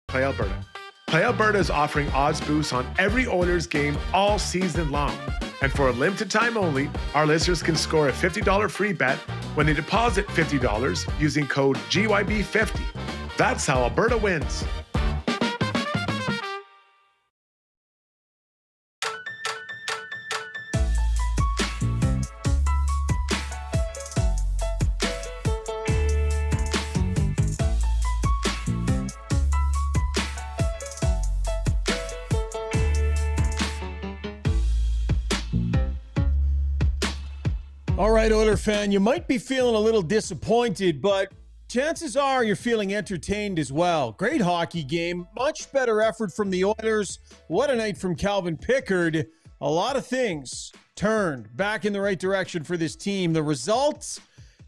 Play Alberta. Play Alberta is offering odds boosts on every Oilers game all season long. And for a limited time only, our listeners can score a $50 free bet when they deposit $50 using code GYB50. That's how Alberta wins. All right, Oiler fan, you might be feeling a little disappointed, but chances are you're feeling entertained as well. Great hockey game, much better effort from the Oilers. What a night from Calvin Pickard. A lot of things turned back in the right direction for this team. The results,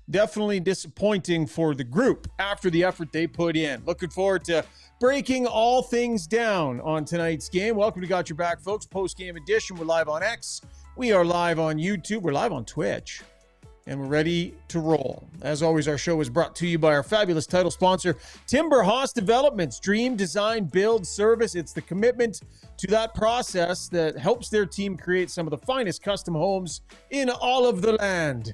definitely disappointing for the group after the effort they put in. Looking forward to breaking all things down on tonight's game. Welcome to Got Your Back, folks. Post-game edition. We're live on X. We are live on YouTube. We're live on Twitch. And we're ready to roll. As always, our show is brought to you by our fabulous title sponsor, Timber House Developments. Dream, design, build, service. It's the commitment to that process that helps their team create some of the finest custom homes in all of the land.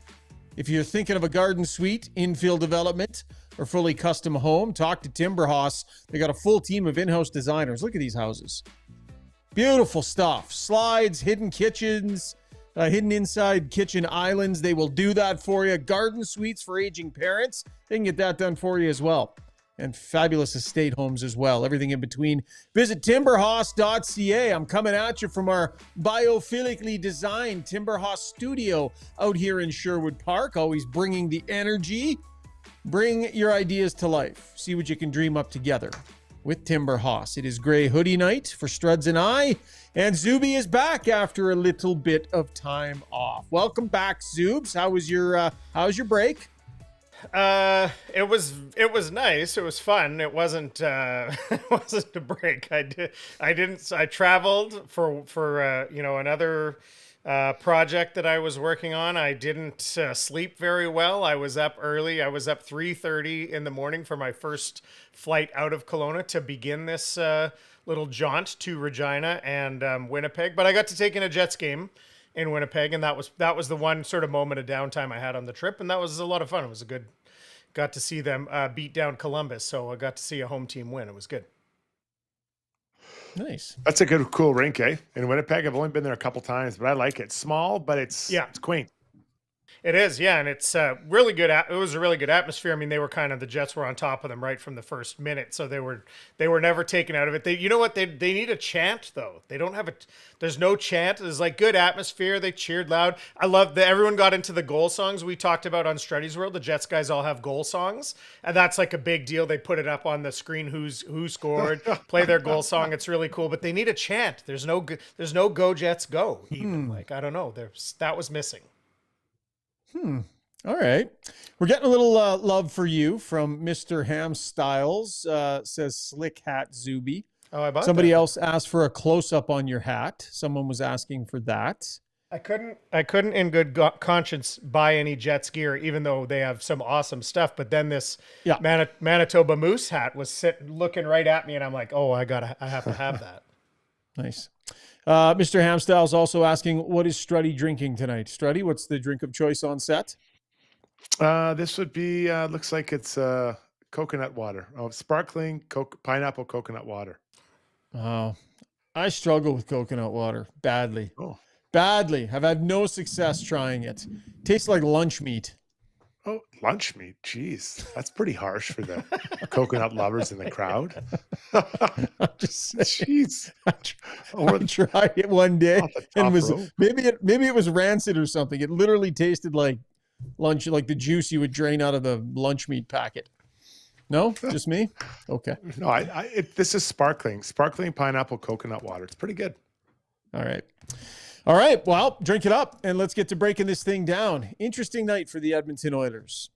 If you're thinking of a garden suite, infill development, or fully custom home, talk to Timber House. They got a full team of in-house designers. Look at these houses. Beautiful stuff. Slides, hidden kitchens, hidden inside kitchen islands. They will do that for you. Garden suites for aging parents. They can get that done for you as well. And fabulous estate homes as well. Everything in between. Visit timberhouse.ca. I'm coming at you from our biophilically designed Timber House studio out here in Sherwood Park. Always bringing the energy. Bring your ideas to life. See what you can dream up together with Timber House. It is gray hoodie night for Struds and I, and Zuby is back after a little bit of time off. Welcome back, Zoobs. How was your break? It was nice. It was fun. It wasn't it wasn't a break. I traveled for another project that I was working on. I didn't sleep very well. I was up early. I was up 3:30 in the morning for my first flight out of Kelowna to begin this little jaunt to Regina and Winnipeg. But I got to take in a Jets game in Winnipeg, and that was the one sort of moment of downtime I had on the trip, and that was a lot of fun. It was got to see them beat down Columbus, so I got to see a home team win. It was good. Nice. That's a good, cool rink, eh? In Winnipeg, I've only been there a couple times, but I like it. Small, but it's quaint. It is, yeah, and it's really good. It was a really good atmosphere. I mean, they were the Jets were on top of them right from the first minute, so they were never taken out of it. You know what? They need a chant though. They don't have there's no chant. There's like good atmosphere. They cheered loud. I love that everyone got into the goal songs we talked about on Struddy's World. The Jets guys all have goal songs, and that's like a big deal. They put it up on the screen. Who scored? Play their goal song. It's really cool. But they need a chant. There's no Go Jets Go. Even like I don't know. That was missing. All right. We're getting a little love for you from Mr. Ham Styles, says Slick Hat Zuby. Oh, I bought Somebody that. else asked for a close-up on your hat. Someone was asking for that. I couldn't in good conscience buy any Jets gear, even though they have some awesome stuff. But then this Manitoba Moose hat was looking right at me, and I'm like, oh, I have to have that. Nice. Mr. Hamstyles also asking, what is Struddy drinking tonight? Struddy, what's the drink of choice on set? This would be, looks like it's coconut water. Oh, sparkling pineapple coconut water. Oh, I struggle with coconut water badly. Oh. Badly. I've had no success trying it. Tastes like lunch meat. Oh, lunch meat. Jeez. That's pretty harsh for the coconut lovers in the crowd. I'm just saying. Jeez. I tried it one day and maybe it was rancid or something. It literally tasted like lunch, like the juice you would drain out of the lunch meat packet. No, just me. Okay. No, this is sparkling pineapple coconut water. It's pretty good. All right. Well, drink it up and let's get to breaking this thing down. Interesting night for the Edmonton Oilers.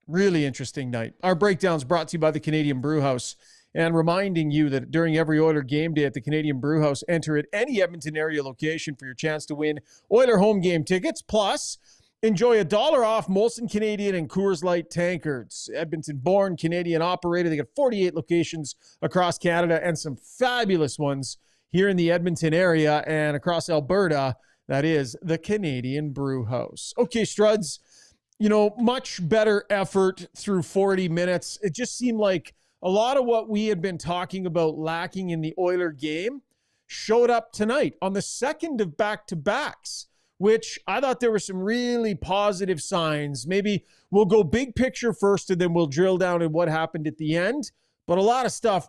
Really interesting night. Our breakdown's brought to you by the Canadian Brewhouse, and reminding you that during every Oiler game day at the Canadian Brewhouse, enter at any Edmonton area location for your chance to win Oiler home game tickets. Plus, Enjoy $1 off Molson Canadian and Coors Light tankards. Edmonton-born, Canadian operator. They got 48 locations across Canada and some fabulous ones here in the Edmonton area and across Alberta. That is the Canadian Brew House. Okay, Struds, much better effort through 40 minutes. It just seemed like a lot of what we had been talking about lacking in the Oiler game showed up tonight on the second of back-to-backs, which I thought there were some really positive signs. Maybe we'll go big picture first and then we'll drill down in what happened at the end. But a lot of stuff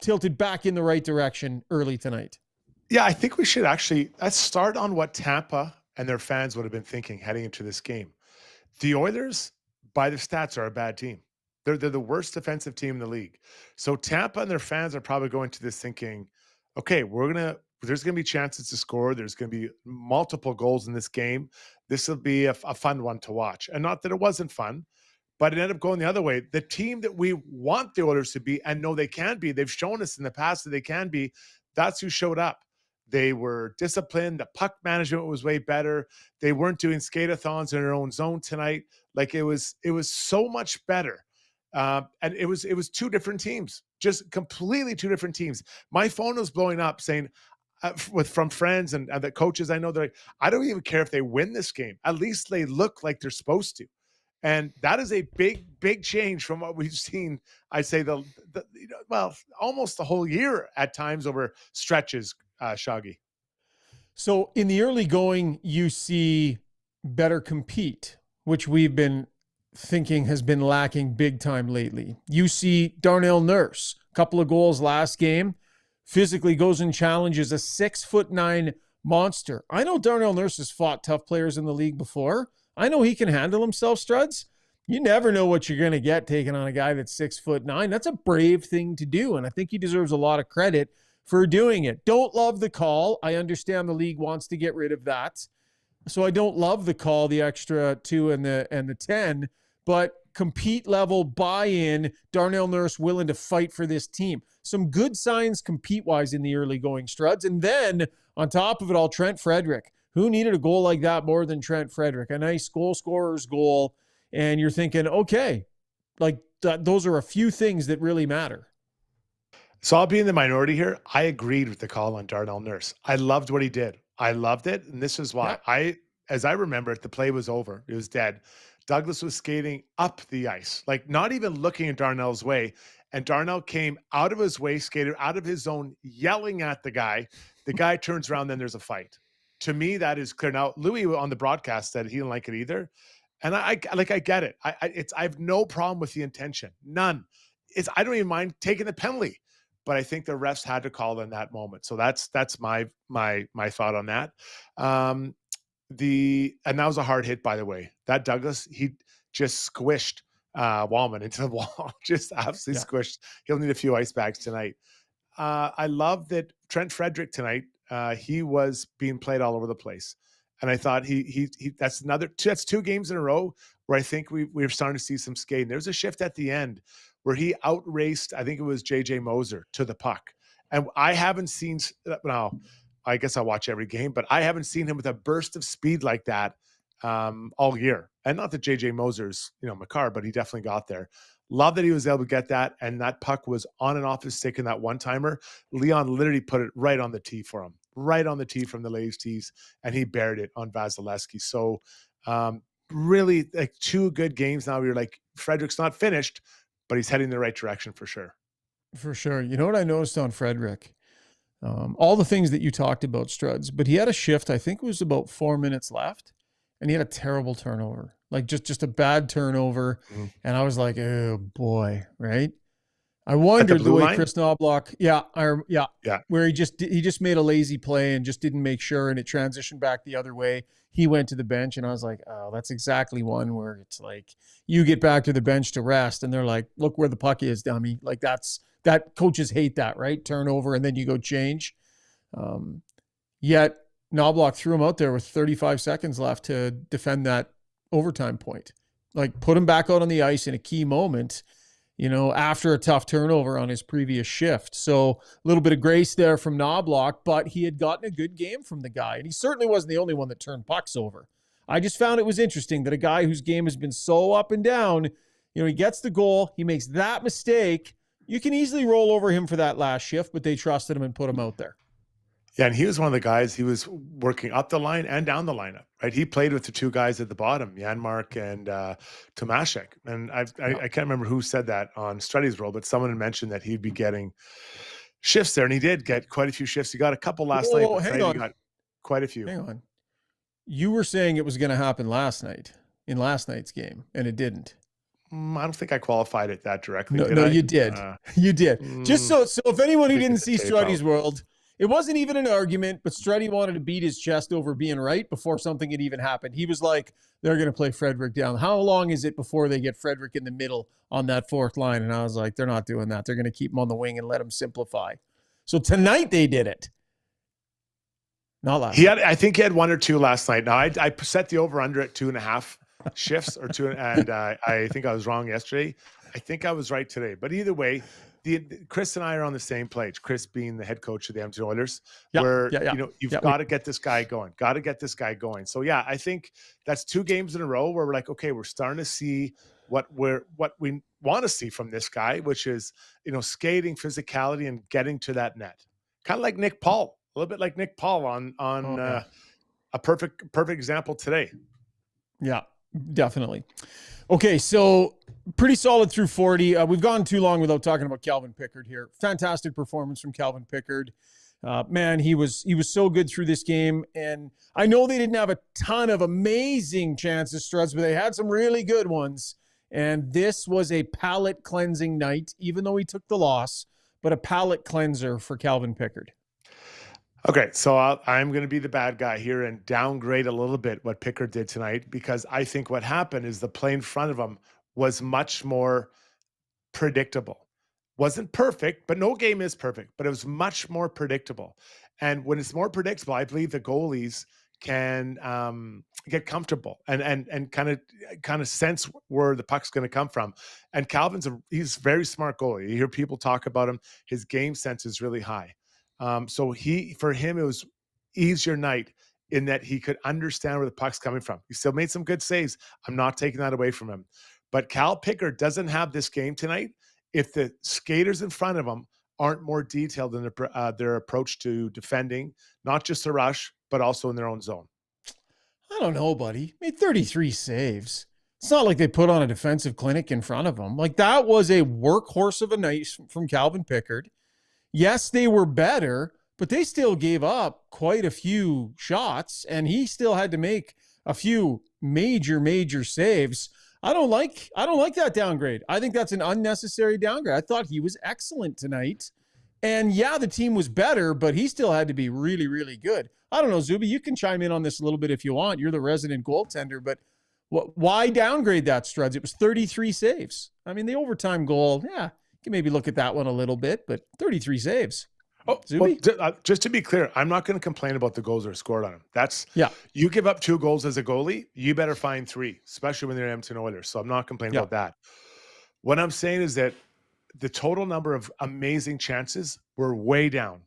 tilted back in the right direction early tonight. Yeah, I think we should let's start on what Tampa and their fans would have been thinking heading into this game. The Oilers, by their stats, are a bad team. They're the worst defensive team in the league. So Tampa and their fans are probably going to this thinking, okay, there's going to be chances to score. There's going to be multiple goals in this game. This will be a fun one to watch. And not that it wasn't fun, but it ended up going the other way. The team that we want the Oilers to be and know they can be, they've shown us in the past that they can be, that's who showed up. They were disciplined. The puck management was way better. They weren't doing skate-a-thons in their own zone tonight. Like it was so much better. And it was two different teams, just completely two different teams. My phone was blowing up saying from friends and the coaches I know, they're like, I don't even care if they win this game. At least they look like they're supposed to. And that is a big, big change from what we've seen. I say almost the whole year at times over stretches, Shaggy. So in the early going, you see better compete, which we've been thinking has been lacking big time lately. You see Darnell Nurse, a couple of goals last game, physically goes and challenges a 6'9" monster. I know Darnell Nurse has fought tough players in the league before. I know he can handle himself, Struds. You never know what you're going to get taking on a guy that's 6'9". That's a brave thing to do, and I think he deserves a lot of credit for doing it. Don't love the call. I understand the league wants to get rid of that. So I don't love the call, the extra 2 and the 10, but compete level buy-in, Darnell Nurse willing to fight for this team. Some good signs compete-wise in the early going, Struds. And then on top of it all, Trent Frederick. Who needed a goal like that more than Trent Frederick? A nice goal scorer's goal. And you're thinking, okay, like those are a few things that really matter. So I'll be in the minority here. I agreed with the call on Darnell Nurse. I loved what he did. I loved it. And this is why. Yeah. As I remember it, the play was over. It was dead. Douglas was skating up the ice, like not even looking at Darnell's way. And Darnell came out of his way, skated out of his zone, yelling at the guy. The guy turns around, then there's a fight. To me, that is clear. Now, Louis on the broadcast said he didn't like it either. And I get it. I have no problem with the intention. None. I don't even mind taking the penalty. But I think the refs had to call in that moment. So that's my thought on that. And that was a hard hit, by the way. That Douglas, he just squished Wallman into the wall. Just absolutely squished. He'll need a few ice bags tonight. I love that Trent Frederick tonight, he was being played all over the place. And I thought that's 2 games in a row where I think we're starting to see some skating. There's a shift at the end where he outraced, I think it was JJ Moser to the puck. And I haven't seen, I guess I watch every game, but I haven't seen him with a burst of speed like that all year. And not that JJ Moser's, Makar, but he definitely got there. Love that he was able to get that. And that puck was on and off his stick in that one-timer. Leon literally put it right on the tee for him, right on the tee from the ladies' tees. And he buried it on Vasilevsky. So really like 2 good games now. You're like, Frederick's not finished, but he's heading in the right direction for sure. For sure. You know what I noticed on Frederick? All the things that you talked about, Struds, but he had a shift, I think it was about 4 minutes left, and he had a terrible turnover, like just a bad turnover. Mm-hmm. And I was like, oh boy, right? I wondered the way line? Chris Knobloch, where he just made a lazy play and just didn't make sure, and it transitioned back the other way. He went to the bench, and I was like, oh, that's exactly one where it's like you get back to the bench to rest, and they're like, look where the puck is, dummy. Like that coaches hate that, right? Turnover, and then you go change. Yet Knobloch threw him out there with 35 seconds left to defend that overtime point. Like put him back out on the ice in a key moment, after a tough turnover on his previous shift. So a little bit of grace there from Knobloch, but he had gotten a good game from the guy. And he certainly wasn't the only one that turned pucks over. I just found it was interesting that a guy whose game has been so up and down, he gets the goal, he makes that mistake. You can easily roll over him for that last shift, but they trusted him and put him out there. Yeah, and he was one of the guys, he was working up the line and down the lineup, right? He played with the two guys at the bottom, Janmark and Tomaszek. And I can't remember who said that on Struddy's role, but someone had mentioned that he'd be getting shifts there, and he did get quite a few shifts. He got a couple last night, but hang tonight on. he got quite a few. Hang on. You were saying it was going to happen last night, in last night's game, and it didn't. I don't think I qualified it that directly. No, you did. You did. Just so if anyone who didn't see Struddy's world, it wasn't even an argument, but Struddy wanted to beat his chest over being right before something had even happened. He was like, they're going to play Frederick down. How long is it before they get Frederick in the middle on that fourth line? And I was like, they're not doing that. They're going to keep him on the wing and let him simplify. So tonight they did it. Not last night. I think he had one or two last night. Now I set the over under at 2.5 shifts or two, and I think I was wrong yesterday. I think I was right today. But either way, Chris and I are on the same page. Chris being the head coach of the Edmonton Oilers, you've got to get this guy going. Got to get this guy going. So yeah, I think that's 2 games in a row where we're like, okay, we're starting to see what we want to see from this guy, which is skating, physicality, and getting to that net. Kind of like Nick Paul, a little bit like Nick Paul on a perfect example today. Yeah, definitely. Okay, so pretty solid through 40. We've gone too long without talking about Calvin Pickard here. Fantastic performance from Calvin Pickard. Man, he was so good through this game. And I know they didn't have a ton of amazing chances, Struds, but they had some really good ones. And this was a palate cleansing night, even though he took the loss, but a palate cleanser for Calvin Pickard. Okay, so I'm going to be the bad guy here and downgrade a little bit what Pickard did tonight, because I think what happened is the play in front of him was much more predictable. Wasn't perfect, but no game is perfect, but it was much more predictable. And when it's more predictable, I believe the goalies can get comfortable and kind of sense where the puck's going to come from. And he's a very smart goalie. You hear people talk about him. His game sense is really high. So for him, it was easier night in that he could understand where the puck's coming from. He still made some good saves. I'm not taking that away from him. But Cal Pickard doesn't have this game tonight if the skaters in front of him aren't more detailed in their approach to defending, not just the rush, but also in their own zone. I don't know, buddy. Made 33 saves. It's not like they put on a defensive clinic in front of him. Like, that was a workhorse of a night from Calvin Pickard. Yes, they were better, but they still gave up quite a few shots, and he still had to make a few major saves. I don't like that downgrade. I think that's an unnecessary downgrade. I thought he was excellent tonight. And yeah, the team was better, but he still had to be really, really good. I don't know, Zuby, you can chime in on this a little bit if you want. You're the resident goaltender, but why downgrade that, Struds? It was 33 saves. I mean, the overtime goal, yeah, you can maybe look at that one a little bit, but 33 saves. Oh, well, just to be clear, I'm not going to complain about the goals that are scored on him. You give up 2 goals as a goalie, you better find 3, especially when they're Edmonton Oilers. So I'm not complaining about that. What I'm saying is that the total number of amazing chances were way down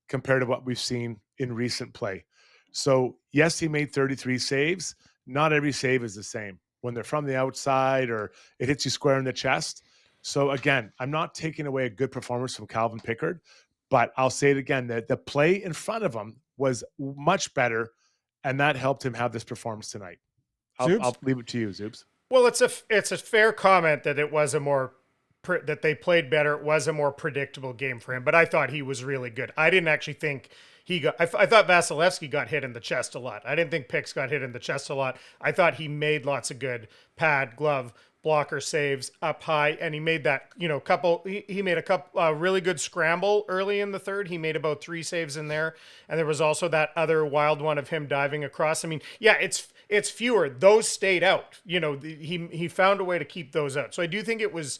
compared to what we've seen in recent play. So yes, he made 33 saves. Not every save is the same when they're from the outside or it hits you square in the chest. So again, I'm not taking away a good performance from Calvin Pickard, but I'll say it again, that the play in front of him was much better, and that helped him have this performance tonight. I'll leave it to you, Zoobs. Well, it's a fair comment that it was that they played better. It was a more predictable game for him, but I thought he was really good. I didn't actually think I thought Vasilevsky got hit in the chest a lot. I didn't think Picks got hit in the chest a lot. I thought he made lots of good pad, glove, blocker saves up high, and he made that, he made a couple really good scramble early in the third. He made about 3 saves in there, and there was also that other wild one of him diving across. I mean, yeah, it's fewer. Those stayed out. He found a way to keep those out. So I do think it was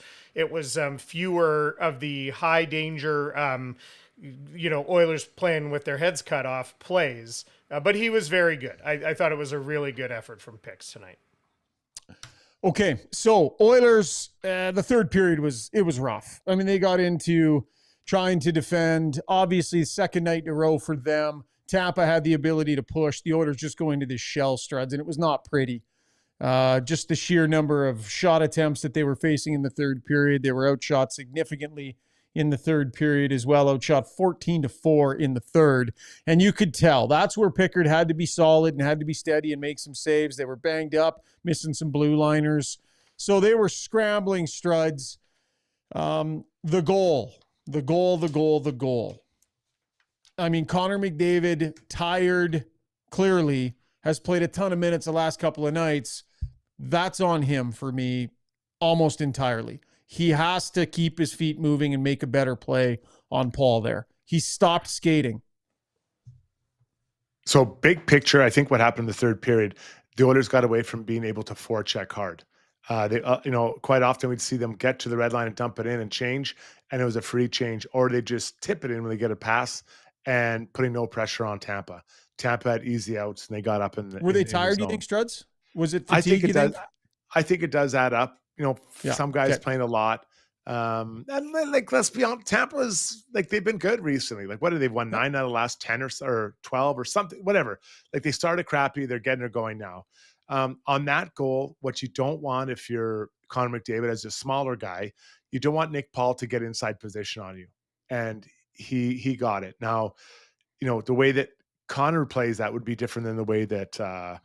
fewer of the high danger Oilers playing with their heads cut off plays, but he was very good. I thought it was a really good effort from Picks tonight. Okay, so Oilers, the third period was rough. I mean, they got into trying to defend. Obviously, second night in a row for them. Tampa had the ability to push. The Oilers just going to this shell, Struds, and it was not pretty. Just the sheer number of shot attempts that they were facing in the third period. They were outshot significantly in the third period as well, outshot 14-4 in the third. And you could tell that's where Pickard had to be solid and had to be steady and make some saves. They were banged up, missing some blue liners. So they were scrambling, Struds. The goal. I mean, Connor McDavid, tired, clearly, has played a ton of minutes the last couple of nights. That's on him for me almost entirely. He has to keep his feet moving and make a better play on Paul there. He stopped skating. So big picture, I think what happened in the third period, the Oilers got away from being able to forecheck hard. They, quite often we'd see them get to the red line and dump it in and change, and it was a free change, or they just tip it in when they get a pass and putting no pressure on Tampa. Tampa had easy outs, and they got up in the. Were they tired? Do you think, Struds? Was it fatigue? I think it does. I think it does add up. Some guys playing a lot. And let's be honest, Tampa's they've been good recently. What have they won 9 out of the last 10 or 12 or something, whatever. They started crappy. They're getting it going now. On that goal, what you don't want if you're Connor McDavid as a smaller guy, you don't want Nick Paul to get inside position on you. And he got it. Now, the way that Connor plays that would be different than the way that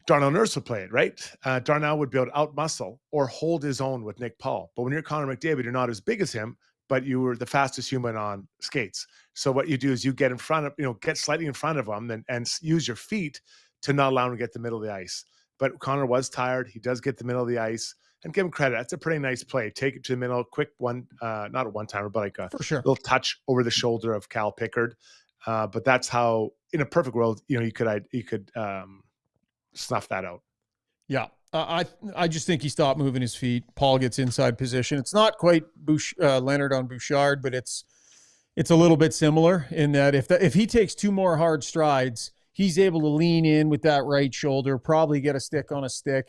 Darnell Nurse would play it, right? Darnell would be able to out-muscle or hold his own with Nick Paul. But when you're Connor McDavid, you're not as big as him, but you were the fastest human on skates. So what you do is you get in front of, get slightly in front of him and use your feet to not allow him to get the middle of the ice. But Connor was tired. He does get the middle of the ice. And give him credit. That's a pretty nice play. Take it to the middle, quick one, not a one-timer, but for sure, little touch over the shoulder of Cal Pickard. But that's how, in a perfect world, you could snuff that out. Yeah. I just think he stopped moving his feet. Paul gets inside position. It's not quite Leonard on Bouchard, but it's a little bit similar in that if he takes 2 more hard strides, he's able to lean in with that right shoulder, probably get a stick on a stick.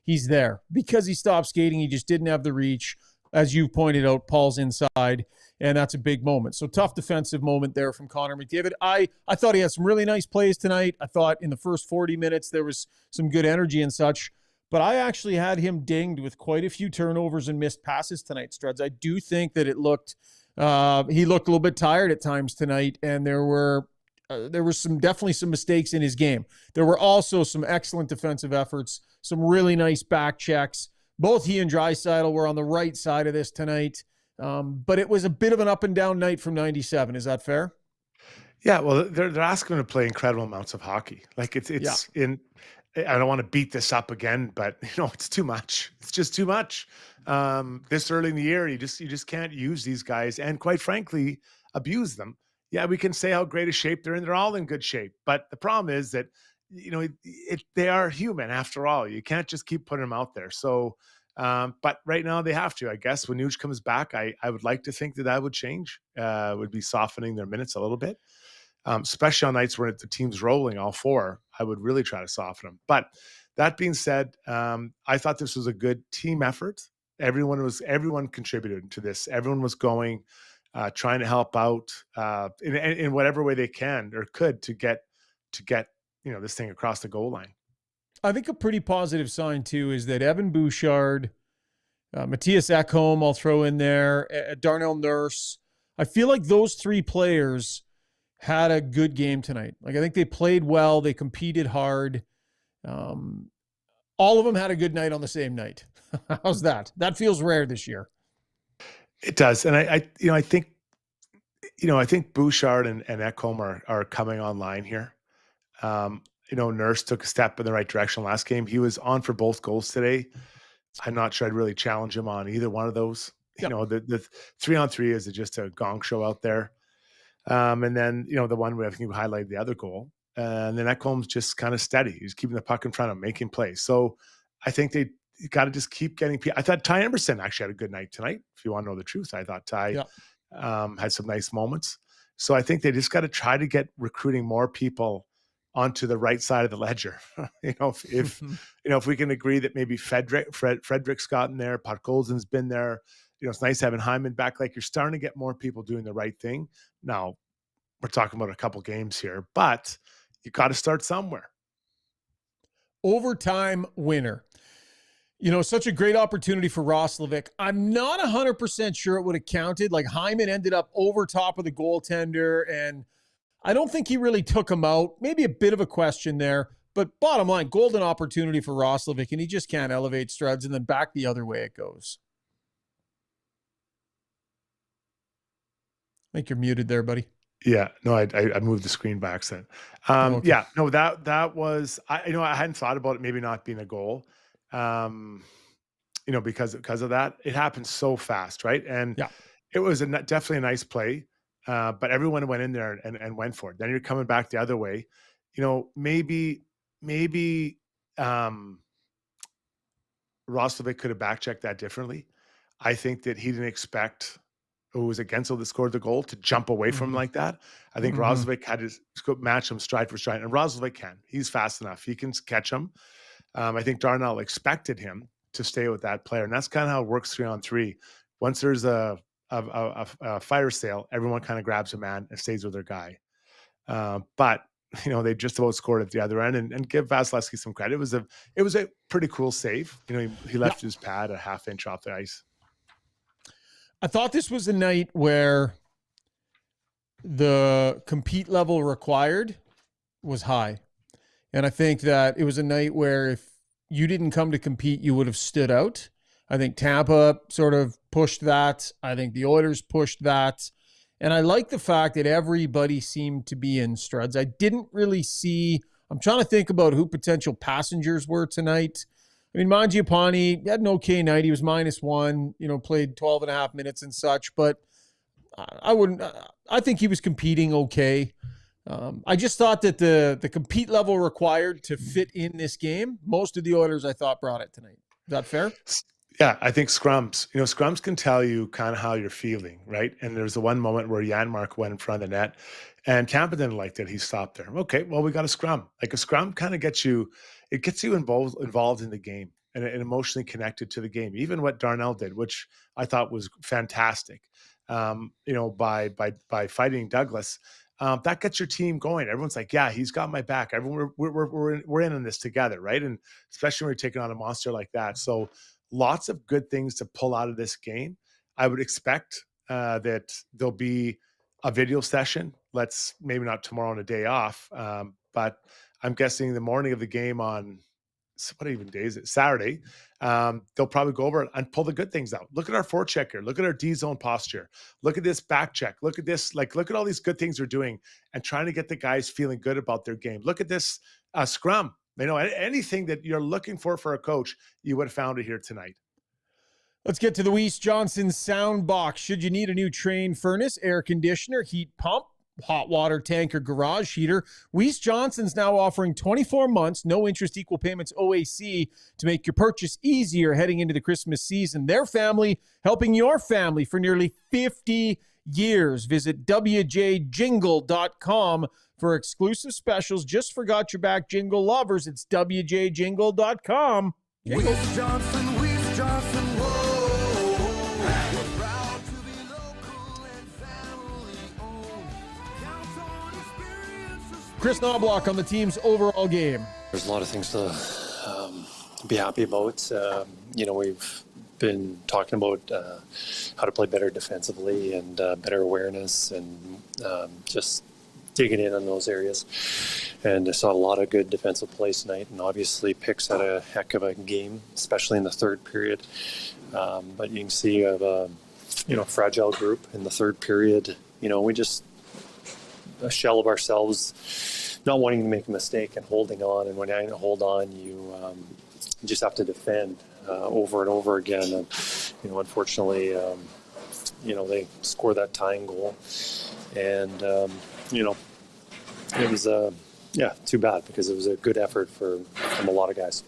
He's there. Because he stopped skating, he just didn't have the reach. As you pointed out, Paul's inside, and that's a big moment. So tough defensive moment there from Connor McDavid. I thought he had some really nice plays tonight. I thought in the first 40 minutes there was some good energy and such, but I actually had him dinged with quite a few turnovers and missed passes tonight, Struds. I do think that he looked a little bit tired at times tonight, and there were definitely some mistakes in his game. There were also some excellent defensive efforts, some really nice back checks. Both he and Draisaitl were on the right side of this tonight, but it was a bit of an up and down night from 97. Is that fair? Yeah, well, they're asking him to play incredible amounts of hockey. I don't want to beat this up again, but it's too much. It's just too much. This early in the year, you just can't use these guys, and quite frankly, abuse them. Yeah, we can say how great a shape they're in. They're all in good shape, but the problem is that they are human after all. You can't just keep putting them out there. So, but right now they have to. I guess when Nuge comes back, I would like to think that would change. Would be softening their minutes a little bit, especially on nights where the team's rolling all 4. I would really try to soften them. But that being said, I thought this was a good team effort. Everyone contributed to this. Everyone was going, trying to help out in whatever way they can or could to get this thing across the goal line. I think a pretty positive sign too is that Evan Bouchard, Matthias Ekholm, I'll throw in there, Darnell Nurse. I feel like those 3 players had a good game tonight. I think they played well. They competed hard. All of them had a good night on the same night. How's that? That feels rare this year. It does. And I think Bouchard and Ekholm are coming online here. Nurse took a step in the right direction last game. He was on for both goals today. I'm not sure I'd really challenge him on either one of those. Yep. The 3-on-3 is just a gong show out there. And then, the one where I think we highlighted the other goal. And then Ekholm's just kind of steady. He's keeping the puck in front of him, making plays. So I think they got to just keep getting people. I thought Ty Emerson actually had a good night tonight. If you want to know the truth, I thought Ty had some nice moments. So I think they just got to try to get recruiting more people onto the right side of the ledger. If we can agree that maybe Frederick's gotten there, Podkolzin's been there. It's nice having Hyman back. You're starting to get more people doing the right thing. Now, we're talking about a couple games here, but you got to start somewhere. Overtime winner. Such a great opportunity for Roslovic. I'm not 100% sure it would have counted. Like, Hyman ended up over top of the goaltender, and I don't think he really took him out. Maybe a bit of a question there, but bottom line, golden opportunity for Roslovic, and he just can't elevate Struds, and then back the other way it goes. I think you're muted there, buddy. Yeah, no, I moved the screen by accident. Okay. Yeah, no, that was, I hadn't thought about it maybe not being a goal. Because of that, it happened so fast, right? And yeah, it was definitely a nice play, but everyone went in there and went for it. Then you're coming back the other way. Maybe Roslovic could have backchecked that differently. I think that he didn't expect who was against that scored the goal to jump away from him like that. I think Roslovic had to match him stride for stride, and Roslovic can. He's fast enough. He can catch him. I think Darnell expected him to stay with that player, and that's kind of how it works 3-on-3. Once there's a fire sale, everyone kind of grabs a man and stays with their guy. But they just about scored at the other end, and give Vasilevsky some credit. It was a pretty cool save. He left his pad a half inch off the ice. I thought this was a night where the compete level required was high. And I think that it was a night where if you didn't come to compete, you would have stood out. I think Tampa sort of pushed that. I think the Oilers pushed that. And I like the fact that everybody seemed to be in Struds. I didn't really see, I'm trying to think about who potential passengers were tonight. I mean, Mangiapane had an okay night. He was -1, played 12 and a half minutes and such, but I think he was competing okay. I just thought that the compete level required to fit in this game, most of the Oilers, I thought, brought it tonight. Is that fair? Yeah, I think scrums. Scrums can tell you kind of how you're feeling, right? And there's the one moment where Janmark went in front of the net, and Tampa didn't like that. He stopped there. Okay, well, we got a scrum. Like, a scrum kind of gets you involved in the game and emotionally connected to the game. Even what Darnell did, which I thought was fantastic, by fighting Douglas. That gets your team going. Everyone's like, yeah, he's got my back. Everyone, we're in on this together, right? And especially when you're taking on a monster like that. So lots of good things to pull out of this game. I would expect that there'll be a video session. Let's maybe not tomorrow on a day off, but I'm guessing the morning of the game on what even day is it? Saturday. They'll probably go over and pull the good things out. Look at our forechecker. Look at our D zone posture. Look at this back check. Look at this. Look at all these good things we're doing and trying to get the guys feeling good about their game. Look at this scrum. Anything that you're looking for a coach, you would have found it here tonight. Let's get to the Weiss Johnson sound box. Should you need a new train furnace, air conditioner, heat pump, hot water tank, or garage heater, Weiss Johnson's now offering 24 months, no interest, equal payments, OAC to make your purchase easier heading into the Christmas season. Their family helping your family for nearly 50 years. Visit WJJingle.com for exclusive specials. Just forgot your back jingle lovers. It's WJJingle.com. Weiss Johnson, whoa. We're proud to be local and family owned. Count on experience. Chris Knobloch on the team's overall game. There's a lot of things to be happy about. We've been talking about how to play better defensively and better awareness and just digging in on those areas. And I saw a lot of good defensive plays tonight, and obviously Picks had a heck of a game, especially in the third period. But you can see you have a fragile group in the third period. We just a shell of ourselves, not wanting to make a mistake and holding on. And when I hold on, you just have to defend over and over again. And unfortunately, they score that tying goal, and it was too bad because it was a good effort from a lot of guys.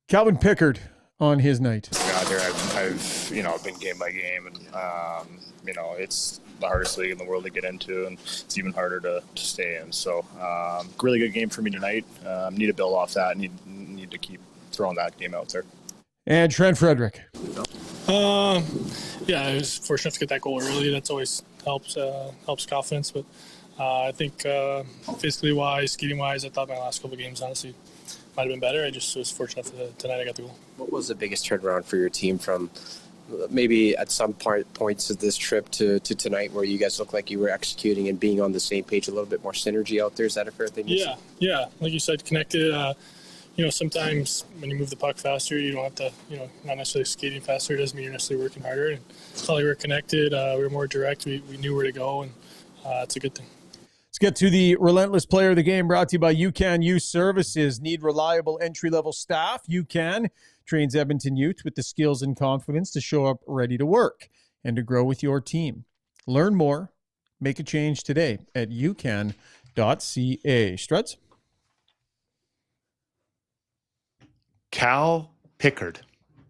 Calvin Pickard on his night. Out there, I've been game by game, and it's the hardest league in the world to get into, and it's even harder to stay in. So, really good game for me tonight. Need to build off that. Need to keep throwing that game out there. And Trent Frederick. I was fortunate to get that goal early. That's always helps confidence. But I think physically wise, skating wise, I thought my last couple of games honestly might have been better. I just was fortunate tonight I got the goal. What was the biggest turnaround for your team from maybe at some points of this trip to tonight, where you guys look like you were executing and being on the same page, a little bit more synergy out there? Is that a fair thing to say? Yeah. Like you said, connected. Sometimes when you move the puck faster, you don't have to, not necessarily skating faster. It doesn't mean you're necessarily working harder. And it's like we were connected. We were more direct. We knew where to go, and it's a good thing. Let's get to the Relentless Player of the Game, brought to you by UCAN Youth Services. Need reliable entry-level staff? UCAN trains Edmonton youth with the skills and confidence to show up ready to work and to grow with your team. Learn more. Make a change today at ucan.ca. Struds? Cal Pickard,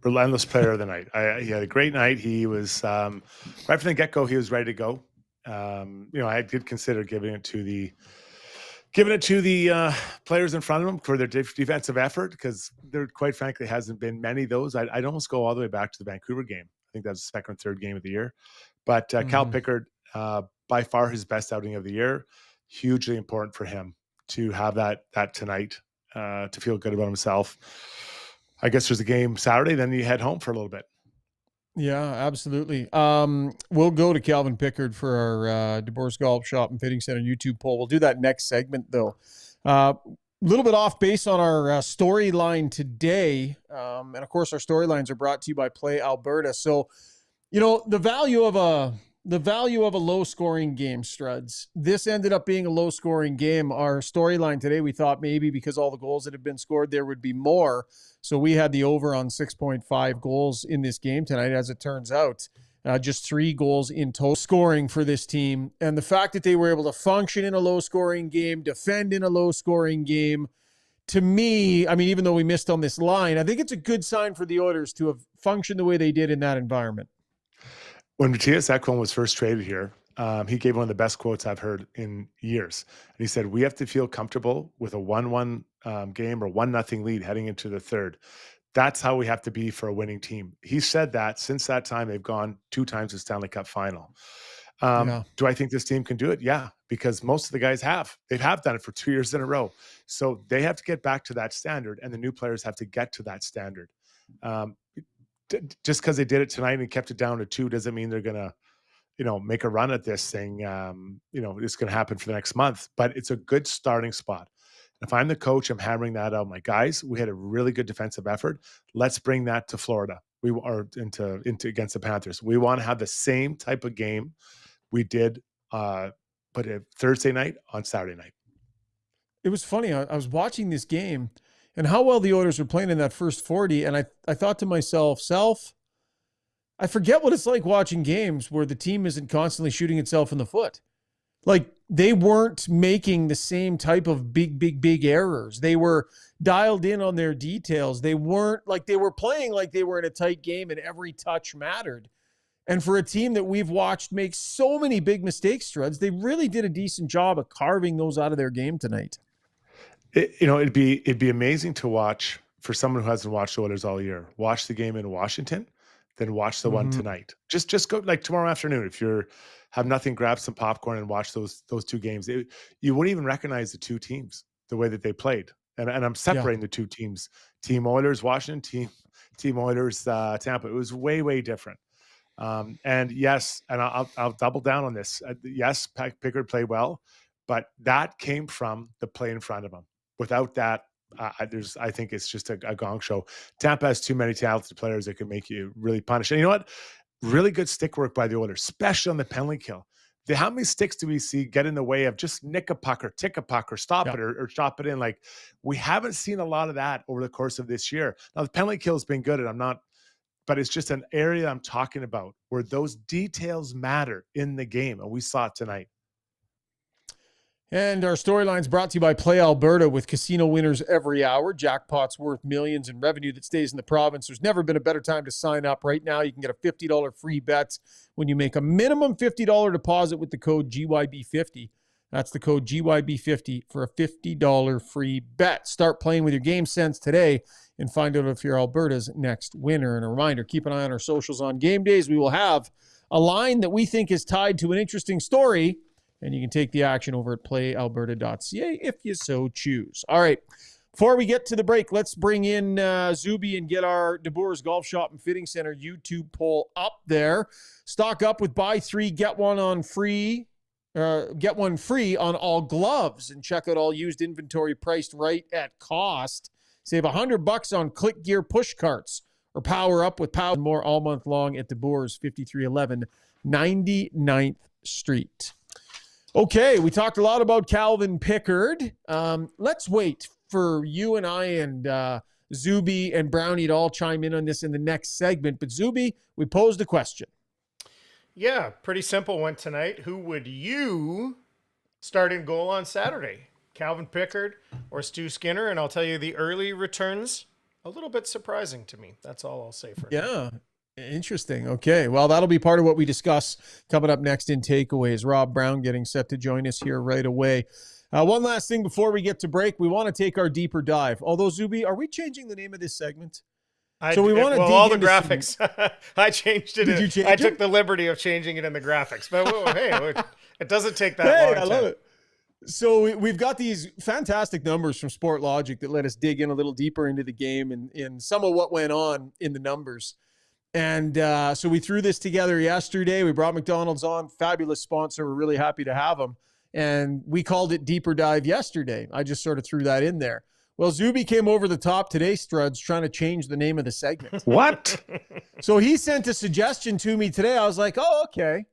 Relentless Player of the Night. He had a great night. He was, right from the get-go, he was ready to go. I did consider giving it to the players in front of him for their defensive effort, because there, quite frankly, hasn't been many of those. I'd almost go all the way back to the Vancouver game. I think that was the second or third game of the year. But Cal Pickard, by far his best outing of the year. Hugely important for him to have that tonight, to feel good about himself. I guess there's a game Saturday, then you head home for a little bit. Yeah, absolutely. We'll go to Calvin Pickard for our DeBoer's Golf Shop and Fitting Center YouTube poll. We'll do that next segment, though. A little bit off base on our storyline today. And, of course, our storylines are brought to you by Play Alberta. So, the value of a low-scoring game, Struds. This ended up being a low-scoring game. Our storyline today, we thought maybe because all the goals that have been scored, there would be more. So we had the over on 6.5 goals in this game tonight. As it turns out, just 3 goals in total scoring for this team. And the fact that they were able to function in a low-scoring game, defend in a low-scoring game, to me, even though we missed on this line, I think it's a good sign for the Oilers to have functioned the way they did in that environment. When Matthias Ekholm was first traded here, he gave one of the best quotes I've heard in years. And he said, we have to feel comfortable with a 1-1 game or 1-0 lead heading into the third. That's how we have to be for a winning team. He said that. Since that time, they've gone 2 times to the Stanley Cup final. Do I think this team can do it? Yeah, because most of the guys have. They have done it for 2 years in a row. So they have to get back to that standard, and the new players have to get to that standard. Just because they did it tonight and kept it down to 2 doesn't mean they're going to, make a run at this thing. It's going to happen for the next month, but it's a good starting spot. If I'm the coach, I'm hammering that out. My guys, we had a really good defensive effort. Let's bring that to Florida. We are into against the Panthers. We want to have the same type of game we did, but Thursday night on Saturday night. It was funny. I was watching this game and how well the Oilers were playing in that first 40. And I thought to myself, I forget what it's like watching games where the team isn't constantly shooting itself in the foot. Like, they weren't making the same type of big errors. They were dialed in on their details. They weren't like they were playing like they were in a tight game and every touch mattered. And for a team that we've watched make so many big mistakes, Struds, they really did a decent job of carving those out of their game tonight. It'd be amazing to watch for someone who hasn't watched the Oilers all year. Watch the game in Washington, then watch the one tonight. Just go like tomorrow afternoon. If you have nothing, grab some popcorn and watch those 2 games. You wouldn't even recognize the 2 teams the way that they played. And I'm separating the 2 teams: Team Oilers Washington, Team Oilers Tampa. It was way different. And yes, and I'll double down on this. Yes, Pickard played well, but that came from the play in front of him. Without that, I think it's just a gong show. Tampa has too many talented players that can make you really punish. And you know what? Really good stick work by the Oilers, especially on the penalty kill. How many sticks do we see get in the way of just nick a puck or tick a puck or stop it or chop it in? Like, we haven't seen a lot of that over the course of this year. Now, the penalty kill has been good, and but it's just an area I'm talking about where those details matter in the game, and we saw it tonight. And our storyline's brought to you by Play Alberta, with casino winners every hour, jackpots worth millions, and revenue that stays in the province. There's never been a better time to sign up. Right now, you can get a $50 free bet when you make a minimum $50 deposit with the code GYB50. That's the code GYB50 for a $50 free bet. Start playing with your game sense today and find out if you're Alberta's next winner. And a reminder, keep an eye on our socials on game days. We will have a line that we think is tied to an interesting story, and you can take the action over at playalberta.ca if you so choose. All right. Before we get to the break, let's bring in Zuby and get our DeBoer's Golf Shop and Fitting Center YouTube poll up there. Stock up with buy 3, get one free on all gloves, and check out all used inventory priced right at cost. Save $100 on Click Gear push carts, or power up with Power and more all month long at DeBoer's, 5311 99th Street. Okay, we talked a lot about Calvin Pickard. Let's wait for you and I and Zuby and Brownie to all chime in on this in the next segment. But Zuby, we posed a question. Yeah, pretty simple one tonight. Who would you start in goal on Saturday? Calvin Pickard or Stu Skinner? And I'll tell you, the early returns, a little bit surprising to me. That's all I'll say for now. Yeah, interesting. Okay, well, that'll be part of what we discuss coming up next in Takeaways. Rob Brown getting set to join us here right away. One last thing before we get to break, we want to take our deeper dive. Although, Zuby, are we changing the name of this segment? So we want to dig all the into graphics. I changed it. Did you change I it? took the liberty of changing it in the graphics. But hey, it doesn't take that Hey, long. I love it. So we've got these fantastic numbers from Sport Logic that let us dig in a little deeper into the game and some of what went on in the numbers. And so we threw this together yesterday. We brought McDonald's on, fabulous sponsor. We're really happy to have them. And we called it Deeper Dive yesterday. I just sort of threw that in there. Well, Zuby came over the top today, Struds, trying to change the name of the segment. What? So he sent a suggestion to me today. I was like, oh, okay.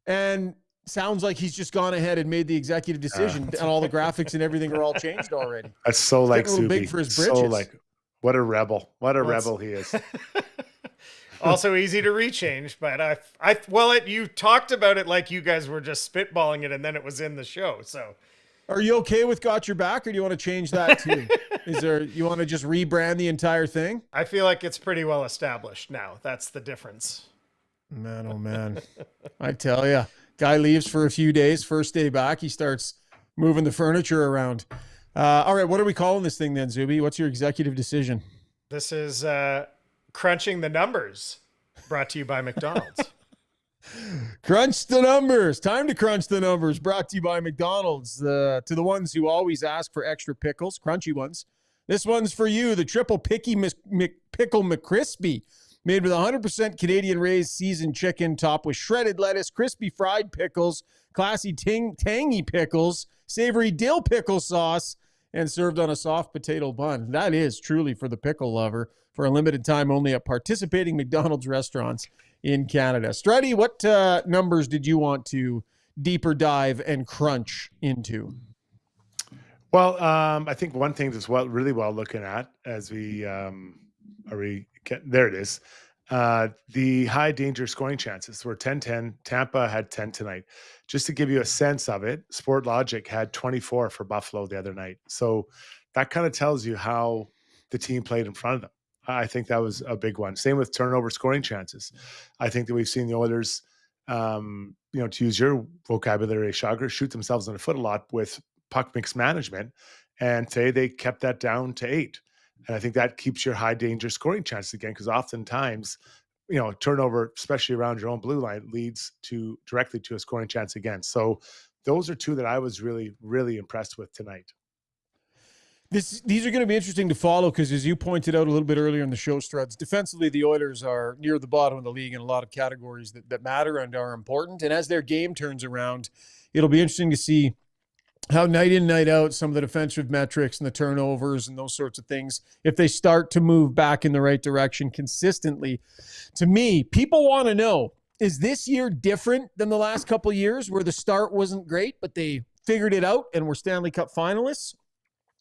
And sounds like he's just gone ahead and made the executive decision, and all the graphics and everything are all changed already. That's so like a little Zuby. big for his britches. So like, what a rebel. What a rebel he is. Also easy to rechange, but you talked about it like you guys were just spitballing it, and then it was in the show. So, are you okay with Got Your Back, or do you want to change that too? You want to just rebrand the entire thing? I feel like it's pretty well established now. That's the difference. Man, oh man. I tell you, guy leaves for a few days. First day back, he starts moving the furniture around. All right, what are we calling this thing then, Zuby? What's your executive decision? This is Crunching the Numbers, brought to you by McDonald's. Crunch the numbers. Time to crunch the numbers. Brought to you by McDonald's. To the ones who always ask for extra pickles, crunchy ones. This one's for you. The triple picky pickle McCrispy, made with 100% Canadian raised seasoned chicken, topped with shredded lettuce, crispy fried pickles, classy tangy pickles, savory dill pickle sauce, and served on a soft potato bun. That is truly for the pickle lover, for a limited time only at participating McDonald's restaurants in Canada. Struddy, what numbers did you want to deeper dive and crunch into? Well, I think one thing that's really well looking at as there it is. The high danger scoring chances were 10-10. Tampa had 10 tonight. Just to give you a sense of it, Sport Logic had 24 for Buffalo the other night. So that kind of tells you how the team played in front of them. I think that was a big one. Same with turnover scoring chances. I think that we've seen the Oilers, to use your vocabulary, Rishaug, shoot themselves in the foot a lot with puck mix management. And today they kept that down to 8. And I think that keeps your high danger scoring chances again, because oftentimes, turnover, especially around your own blue line, leads directly to a scoring chance again. So those are two that I was really, really impressed with tonight. These are going to be interesting to follow because, as you pointed out a little bit earlier in the show, Struds, defensively, the Oilers are near the bottom of the league in a lot of categories that matter and are important. And as their game turns around, it'll be interesting to see how night in, night out, some of the defensive metrics and the turnovers and those sorts of things, if they start to move back in the right direction consistently. To me, people want to know, is this year different than the last couple of years where the start wasn't great, but they figured it out and were Stanley Cup finalists?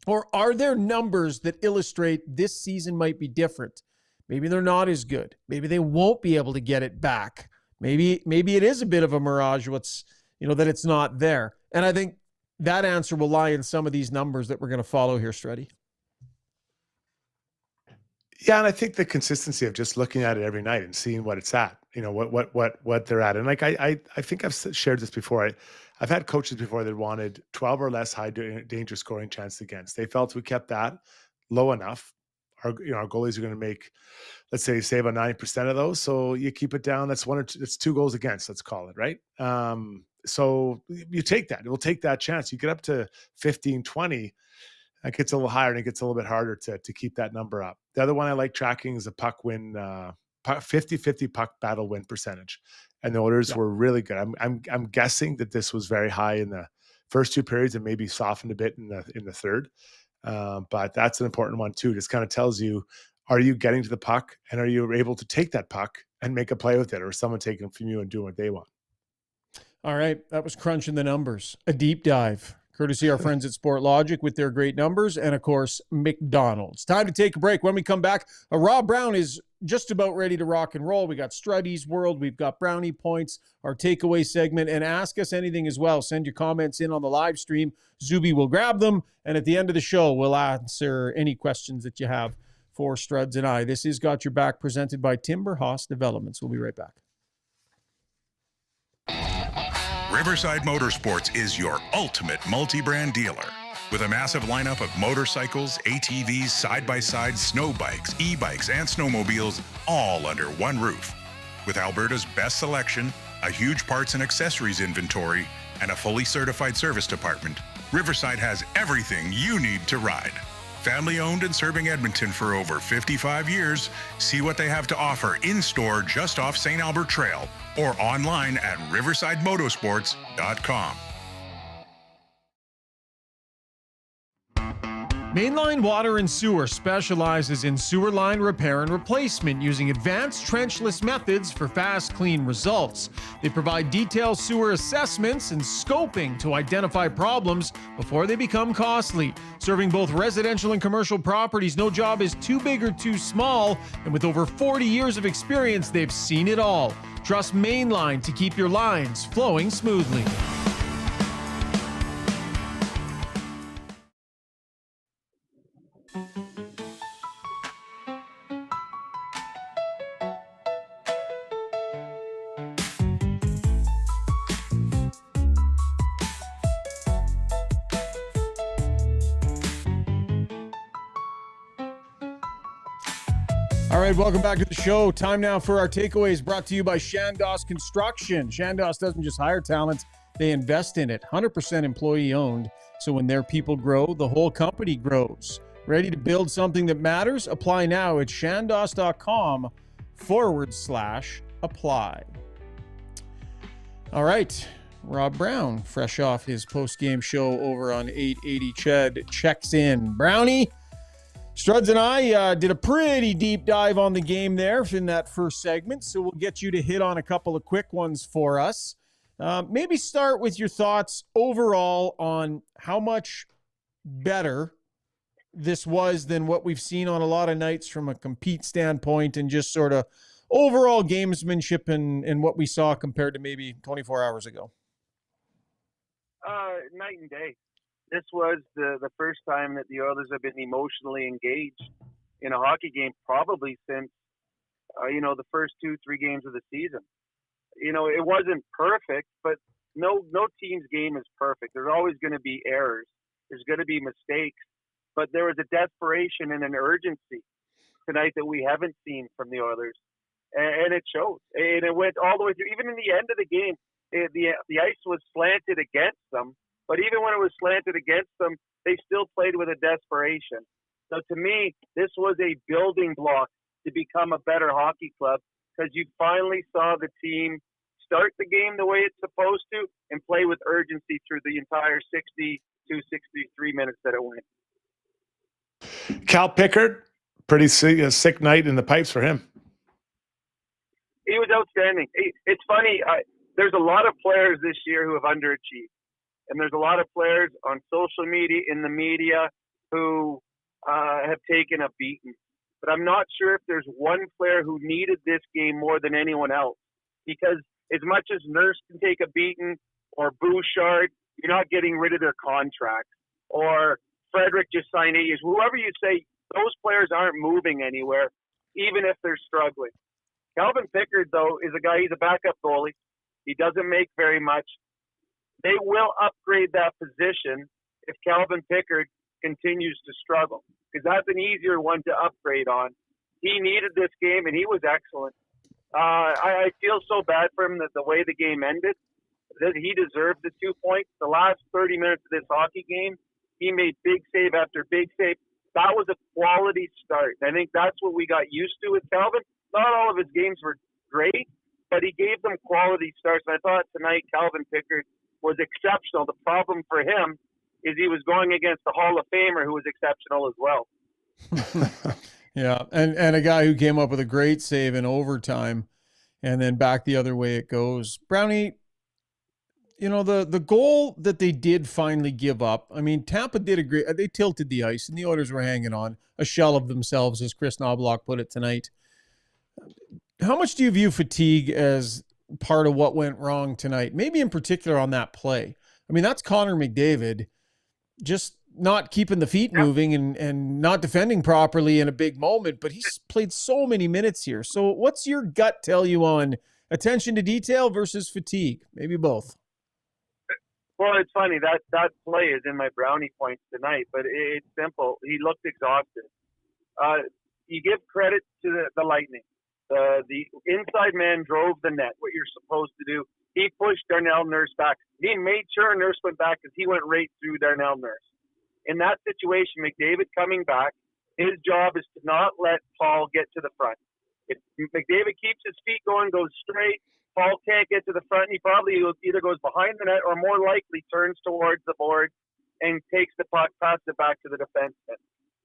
Or are there numbers that illustrate this season might be different? Maybe they're not as good. Maybe they won't be able to get it back. Maybe it is a bit of a mirage that it's not there. And I think that answer will lie in some of these numbers that we're going to follow here, Struddy. Yeah, and I think the consistency of just looking at it every night and seeing what it's at, what they're at. And like I think I've shared this before. I've had coaches before that wanted 12 or less high danger scoring chances against. They felt we kept that low enough. our goalies are going to make, let's say, save on 90% of those. So you keep it down. That's it's 2 goals against, let's call it, right? So you take that. We'll take that chance. You get up to 15, 20. That gets a little higher and it gets a little bit harder to keep that number up. The other one I like tracking is a puck win, 50-50 puck battle win percentage. And the Oilers were really good. I'm guessing that this was very high in the first 2 periods and maybe softened a bit in the third. But that's an important one too. Just kind of tells you, are you getting to the puck and are you able to take that puck and make a play with it, or someone taking it from you and doing what they want? All right. That was crunching the numbers. A deep dive, courtesy our friends at Sport Logic with their great numbers, and of course, McDonald's. Time to take a break. When we come back, Rob Brown is just about ready to rock and roll. We got Struddy's World. We've got Brownie Points, our takeaway segment, and Ask Us Anything as well. Send your comments in on the live stream. Zuby will grab them, and at the end of the show, we'll answer any questions that you have for Struds and I. This is Got Your Back, presented by Timber Haas Developments. We'll be right back. Riverside Motorsports is your ultimate multi-brand dealer. With a massive lineup of motorcycles, ATVs, side-by-sides, snow bikes, e-bikes, and snowmobiles, all under one roof. With Alberta's best selection, a huge parts and accessories inventory, and a fully certified service department, Riverside has everything you need to ride. Family-owned and serving Edmonton for over 55 years, see what they have to offer in-store just off St. Albert Trail or online at riversidemotorsports.com. Mainline Water and Sewer specializes in sewer line repair and replacement using advanced trenchless methods for fast, clean results. They provide detailed sewer assessments and scoping to identify problems before they become costly. Serving both residential and commercial properties, no job is too big or too small, and with over 40 years of experience, they've seen it all. Trust Mainline to keep your lines flowing smoothly. All right, welcome back to the show. Time now for our takeaways, brought to you by Shandos Construction. Shandos doesn't just hire talent, they invest in it. 100% employee owned, so when their people grow, the whole company grows. Ready to build something that matters? Apply now at shandos.com/apply. All right, Rob Brown, fresh off his post-game show over on 880 Ched, checks in. Brownie, Struds and I did a pretty deep dive on the game there in that first segment, so we'll get you to hit on a couple of quick ones for us. Maybe start with your thoughts overall on how much better this was than what we've seen on a lot of nights from a compete standpoint, and just sort of overall gamesmanship and what we saw compared to maybe 24 hours ago. Night and day. This was the first time that the Oilers have been emotionally engaged in a hockey game, probably since, the first 2-3 games of the season. It wasn't perfect, but no team's game is perfect. There's always going to be errors. There's going to be mistakes, but there was a desperation and an urgency tonight that we haven't seen from the Oilers, and it showed. And it went all the way through. Even in the end of the game, the ice was slanted against them. But even when it was slanted against them, they still played with a desperation. So to me, this was a building block to become a better hockey club, because you finally saw the team start the game the way it's supposed to and play with urgency through the entire 60 to 63 minutes that it went. Cal Pickard, pretty sick night in the pipes for him. He was outstanding. It's funny. There's a lot of players this year who have underachieved. And there's a lot of players on social media, in the media, who have taken a beating. But I'm not sure if there's one player who needed this game more than anyone else. Because as much as Nurse can take a beating, or Bouchard, you're not getting rid of their contract. Or Frederick just signed 8 years. Whoever you say, those players aren't moving anywhere, even if they're struggling. Calvin Pickard, though, is a guy, he's a backup goalie. He doesn't make very much. They will upgrade that position if Calvin Pickard continues to struggle, because that's an easier one to upgrade on. He needed this game, and he was excellent. I feel so bad for him that the way the game ended, that he deserved the 2 points. The last 30 minutes of this hockey game, he made big save after big save. That was a quality start. I think that's what we got used to with Calvin. Not all of his games were great, but he gave them quality starts. And I thought tonight Calvin Pickard was exceptional. The problem for him is he was going against the Hall of Famer who was exceptional as well. Yeah, and a guy who came up with a great save in overtime, and then back the other way it goes. Brownie, you know, the goal that they did finally give up, I mean, Tampa did a great, they tilted the ice, and the Oilers were hanging on, a shell of themselves, as Chris Knobloch put it tonight. How much do you view fatigue as part of what went wrong tonight? Maybe in particular on that play. I mean, that's Connor McDavid just not keeping the feet moving and not defending properly in a big moment, but he's played so many minutes here. So what's your gut tell you on attention to detail versus fatigue? Maybe both. Well, it's funny, that play is in my brownie points tonight, but it's simple. He looked exhausted. You give credit to the Lightning. The inside man drove the net, what you're supposed to do. He pushed Darnell Nurse back. He made sure Nurse went back because he went right through Darnell Nurse. In that situation, McDavid coming back, his job is to not let Paul get to the front. If McDavid keeps his feet going, goes straight, Paul can't get to the front, he probably either goes behind the net or more likely turns towards the board and takes the puck, passes it back to the defenseman.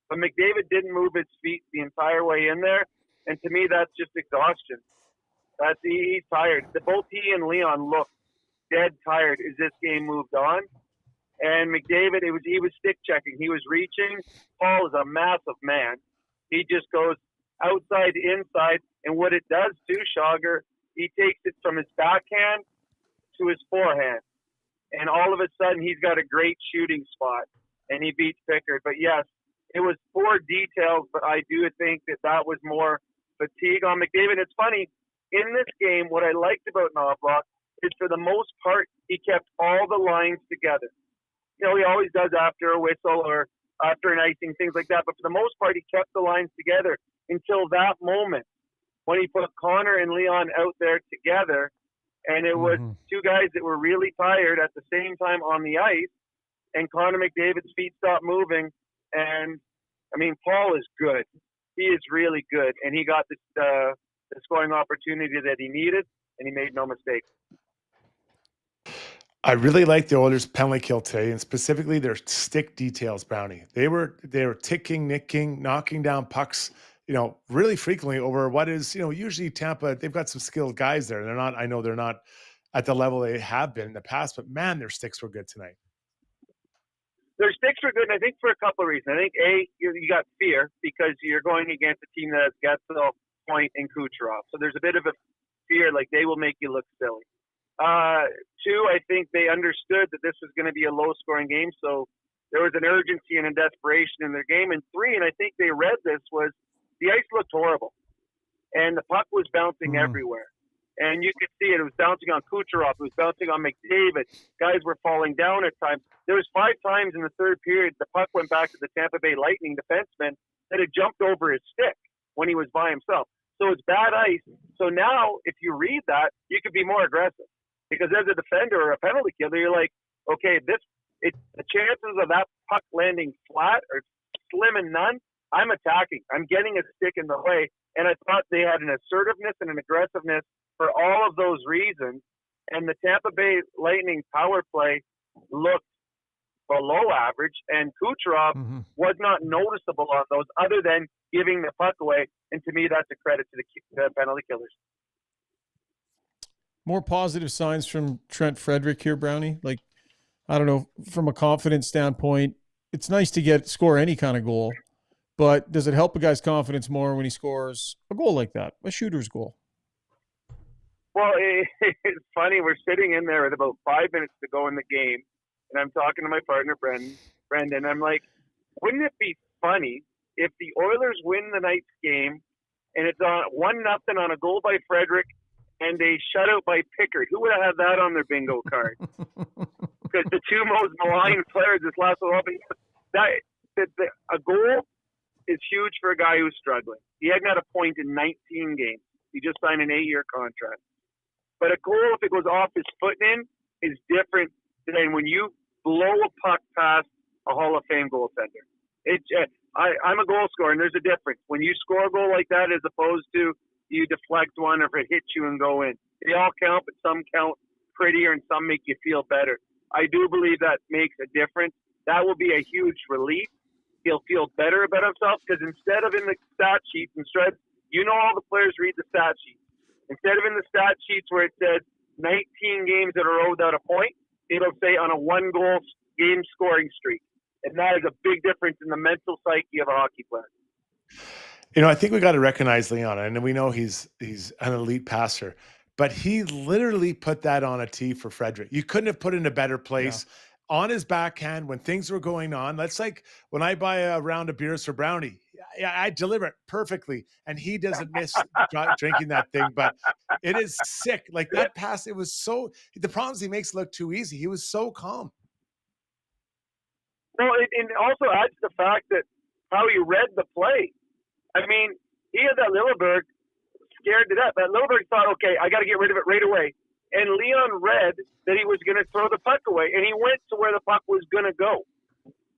But McDavid didn't move his feet the entire way in there, and to me, that's just exhaustion. He's tired. Both he and Leon looked dead tired as this game moved on. And McDavid, he was stick checking. He was reaching. Paul is a massive man. He just goes outside to inside. And what it does too, Schauger, he takes it from his backhand to his forehand. And all of a sudden, he's got a great shooting spot. And he beats Pickard. But yes, it was poor details, but I do think that was more fatigue on McDavid. It's funny, in this game, what I liked about Knobloch is for the most part, he kept all the lines together. You know, he always does after a whistle or after an icing, things like that. But for the most part, he kept the lines together until that moment when he put Connor and Leon out there together. And it was two guys that were really tired at the same time on the ice. And Connor McDavid's feet stopped moving. And, I mean, Paul is good. He is really good. And he got the scoring opportunity that he needed, and he made no mistake. I really like the Oilers' penalty kill today, and specifically their stick details, Brownie. They were ticking, nicking, knocking down pucks, you know, really frequently over what is, you know, usually Tampa, they've got some skilled guys there. I know they're not at the level they have been in the past, but man, their sticks were good tonight. Their sticks were good, and I think for a couple of reasons. I think, A, you got fear because you're going against a team that has Getzel, Point, and Kucherov. So there's a bit of a fear, like they will make you look silly. Two, I think they understood that this was going to be a low-scoring game, so there was an urgency and a desperation in their game. And three, and I think they read this, was the ice looked horrible, and the puck was bouncing everywhere. And you could see it. It was bouncing on Kucherov. It was bouncing on McDavid. Guys were falling down at times. There was 5 times in the third period the puck went back to the Tampa Bay Lightning defenseman that had jumped over his stick when he was by himself. So it's bad ice. So now, if you read that, you could be more aggressive. Because as a defender or a penalty killer, you're like, okay, the chances of that puck landing flat are slim and none. I'm attacking. I'm getting a stick in the way. And I thought they had an assertiveness and an aggressiveness for all of those reasons. And the Tampa Bay Lightning power play looked below average, and Kucherov was not noticeable on those other than giving the puck away. And to me, that's a credit to the penalty killers. More positive signs from Trent Frederick here, Brownie. Like, I don't know, from a confidence standpoint, it's nice to score any kind of goal, but does it help a guy's confidence more when he scores a goal like that, a shooter's goal? Well, it's funny. We're sitting in there with about 5 minutes to go in the game, and I'm talking to my partner, Brendan. I'm like, wouldn't it be funny if the Oilers win the night's game and it's on 1-0 on a goal by Frederick and a shutout by Pickard? Who would have had that on their bingo card? Because the two most maligned players this last little bit, a goal is huge for a guy who's struggling. He hadn't had a point in 19 games. He just signed an 8-year contract. But a goal, if it goes off his foot in, is different than when you blow a puck past a Hall of Fame goaltender. I'm a goal scorer, and there's a difference. When you score a goal like that as opposed to you deflect one or if it hits you and go in. They all count, but some count prettier and some make you feel better. I do believe that makes a difference. That will be a huge relief. He'll feel better about himself because instead of in the stat sheets and Strud, all the players read the stat sheets. Instead of in the stat sheets where it says 19 games in a row without a point, it'll say on a 1-goal game scoring streak. And that is a big difference in the mental psyche of a hockey player. I think we got to recognize Leon, and we know he's an elite passer, but he literally put that on a tee for Frederick. You couldn't have put it in a better place. Yeah. On his backhand when things were going on. That's like when I buy a round of beers for Brownie. I deliver it perfectly, and he doesn't miss drinking that thing. But it is sick. Like that pass, it was so. The problems he makes look too easy. He was so calm. No, it also adds the fact that how he read the play. I mean, he had that Lilleberg scared to death. That Lilleberg thought, okay, I got to get rid of it right away. And Leon read that he was going to throw the puck away, and he went to where the puck was going to go.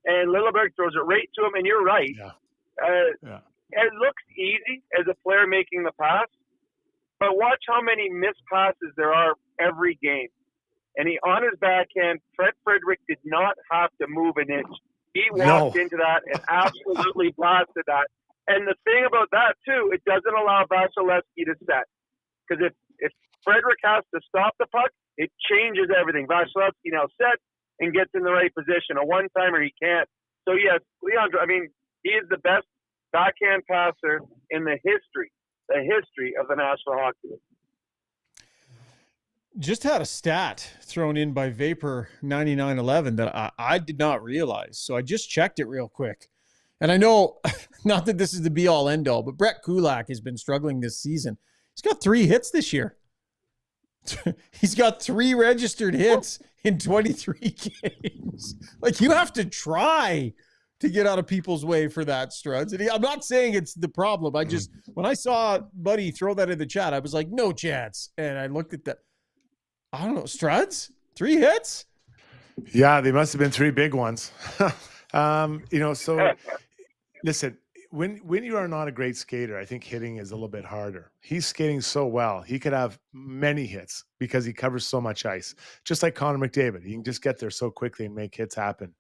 And Lilleberg throws it right to him, and you're right. Yeah. It looks easy as a player making the pass, but watch how many missed passes there are every game. And on his backhand, Fred Frederick did not have to move an inch. He walked into that and absolutely blasted that. And the thing about that, too, it doesn't allow Vasilevsky to set. Because if Frederick has to stop the puck, it changes everything. Vasilevsky now sets and gets in the right position. A one-timer, he can't. So, yes, Leon, he is the best backhand passer in the history of the National Hockey League. Just had a stat thrown in by Vapor 9911 that I did not realize. So I just checked it real quick. And I know, not that this is the be-all, end-all, but Brett Kulak has been struggling this season. He's got 3 hits this year. He's got 3 registered hits in 23 games. Like, you have to try to get out of people's way for that, Struds. And I'm not saying it's the problem. I just, when I saw Buddy throw that in the chat, I was like, no chance. And I looked at that. I don't know, Struds? 3 hits? Yeah, they must have been 3 big ones. So listen, when you are not a great skater, I think hitting is a little bit harder. He's skating so well. He could have many hits because he covers so much ice. Just like Connor McDavid. He can just get there so quickly and make hits happen.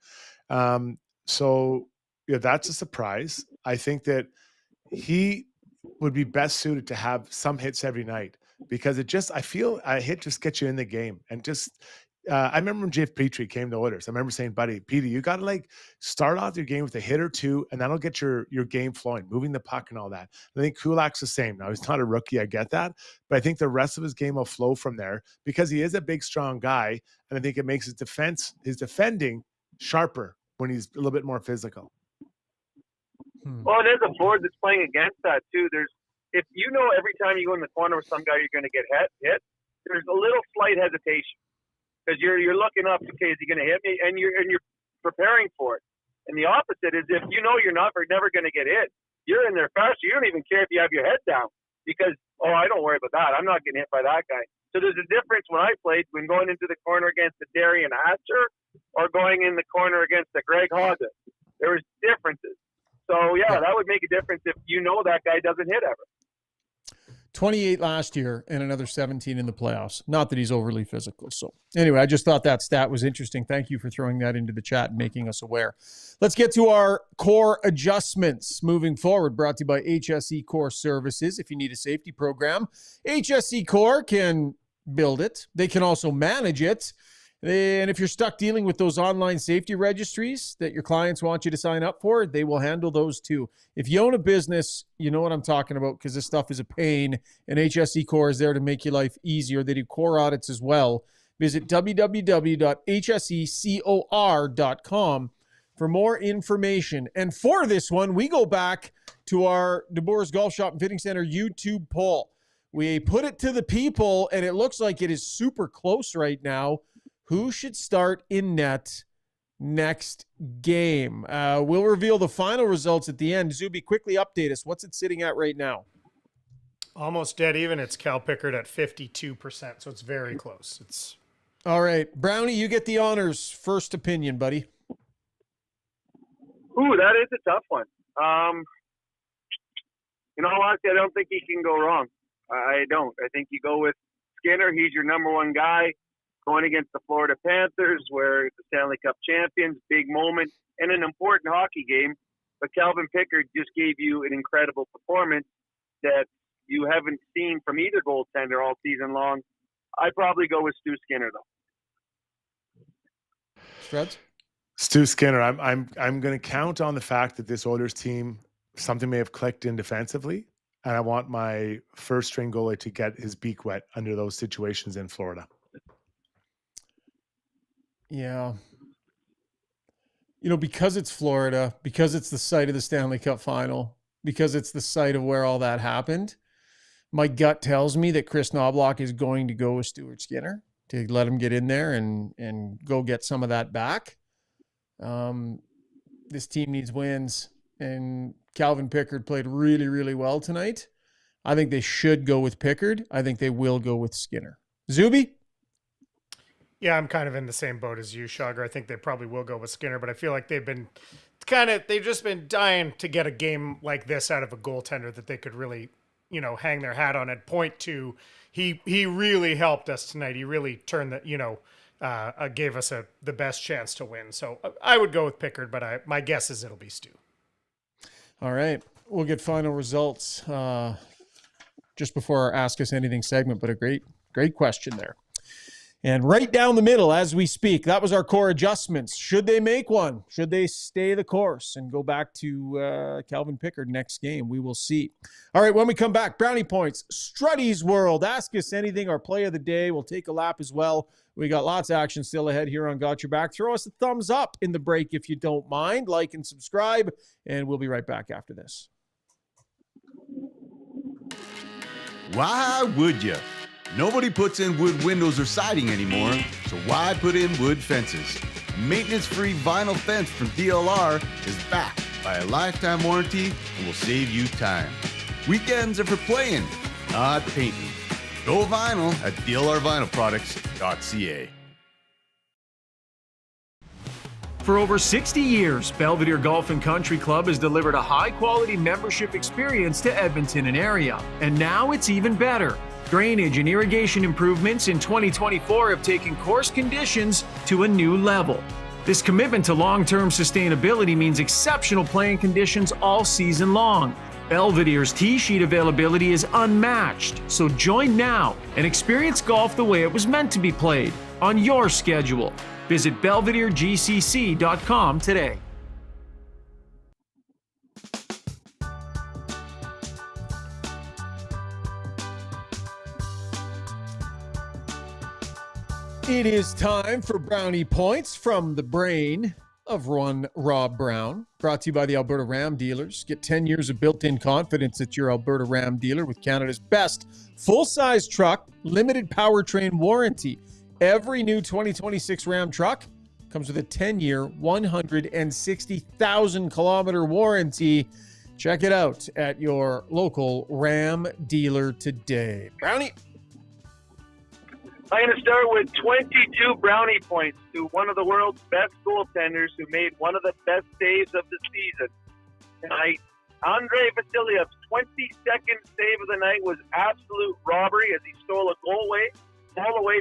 So that's a surprise. I think that he would be best suited to have some hits every night because I feel a hit just gets you in the game. And just, I remember when Jeff Petrie came to Oilers. I remember saying, buddy, Petey, you got to start off your game with a hit or 2, and that'll get your game flowing, moving the puck and all that. I think Kulak's the same. Now, he's not a rookie. I get that. But I think the rest of his game will flow from there because he is a big, strong guy. And I think it makes his defending sharper when he's a little bit more physical. Well, and there's a board that's playing against that, too. If every time you go in the corner with some guy you're going to get hit, there's a little slight hesitation. Because you're looking up, okay, is he going to hit me? And you're preparing for it. And the opposite is if you're never going to get hit, you're in there faster. You don't even care if you have your head down because, I don't worry about that. I'm not getting hit by that guy. So there's a difference when I played when going into the corner against the Darian Hatcher or going in the corner against the Greg Hodges. There was differences. So, that would make a difference if that guy doesn't hit ever. 28 last year and another 17 in the playoffs. Not that he's overly physical. So anyway, I just thought that stat was interesting. Thank you for throwing that into the chat and making us aware. Let's get to our core adjustments moving forward, brought to you by HSE Core Services. If you need a safety program, HSE Core can build it. They can also manage it. And if you're stuck dealing with those online safety registries that your clients want you to sign up for, they will handle those too. If you own a business, you know what I'm talking about because this stuff is a pain, and HSE Core is there to make your life easier. They do core audits as well. Visit www.hsecor.com for more information. And for this one, we go back to our DeBoer's Golf Shop and Fitting Center YouTube poll. We put it to the people, and it looks like it is super close right now. Who should start in net next game. We'll reveal the final results at the end. Zuby, quickly update us. What's it sitting at right now? Almost dead even. It's Cal Pickard at 52%, so it's very close. It's all right. Brownie, you get the honors. First opinion, buddy. Ooh, that is a tough one. Honestly, I don't think he can go wrong. I don't. I think you go with Skinner. He's your number one guy going against the Florida Panthers, where the Stanley Cup champions, big moment, and an important hockey game. But Calvin Pickard just gave you an incredible performance that you haven't seen from either goaltender all season long. I'd probably go with Stu Skinner, though. Struds? Stu Skinner. I'm going to count on the fact that this Oilers team, something may have clicked in defensively, and I want my first string goalie to get his beak wet under those situations in Florida. Yeah. Because it's Florida, because it's the site of the Stanley Cup final, because it's the site of where all that happened, my gut tells me that Chris Knobloch is going to go with Stuart Skinner to let him get in there and go get some of that back. This team needs wins, and Calvin Pickard played really, really well tonight. I think they should go with Pickard. I think they will go with Skinner. Zuby? Yeah, I'm kind of in the same boat as you, Shogger. I think they probably will go with Skinner, but I feel like they've just been dying to get a game like this out of a goaltender that they could really, hang their hat on and point to. He really helped us tonight. He really turned gave us the best chance to win. So I would go with Pickard, but my guess is it'll be Stu. All right. We'll get final results just before our Ask Us Anything segment, but a great question there. And right down the middle as we speak, that was our core adjustments. Should they make one? Should they stay the course and go back to Calvin Pickard next game? We will see. All right, when we come back, Brownie Points, Struddy's World. Ask Us Anything, our play of the day. We'll take a lap as well. We got lots of action still ahead here on Got Your Back. Throw us a thumbs up in the break if you don't mind. Like and subscribe, and we'll be right back after this. Why would you? Nobody puts in wood windows or siding anymore, so why put in wood fences? Maintenance-free vinyl fence from DLR is backed by a lifetime warranty and will save you time. Weekends are for playing, not painting. Go vinyl at dlrvinylproducts.ca. For over 60 years, Belvedere Golf and Country Club has delivered a high-quality membership experience to Edmonton and area. And now it's even better. Drainage and irrigation improvements in 2024 have taken course conditions to a new level. This commitment to long-term sustainability means exceptional playing conditions all season long. Belvedere's tee sheet availability is unmatched, so join now and experience golf the way it was meant to be played, on your schedule. Visit belvederegcc.com today. It is time for Brownie Points from the brain of one Rob Brown. Brought to you by the Alberta Ram Dealers. Get 10 years of built-in confidence at your Alberta Ram dealer with Canada's best full-size truck, limited powertrain warranty. Every new 2026 Ram truck comes with a 10-year, 160,000-kilometer warranty. Check it out at your local Ram dealer today. Brownie? I'm going to start with 22 brownie points to one of the world's best goaltenders who made one of the best saves of the season tonight. Andrei Vasiliev's 22nd save of the night was absolute robbery as he stole a goal away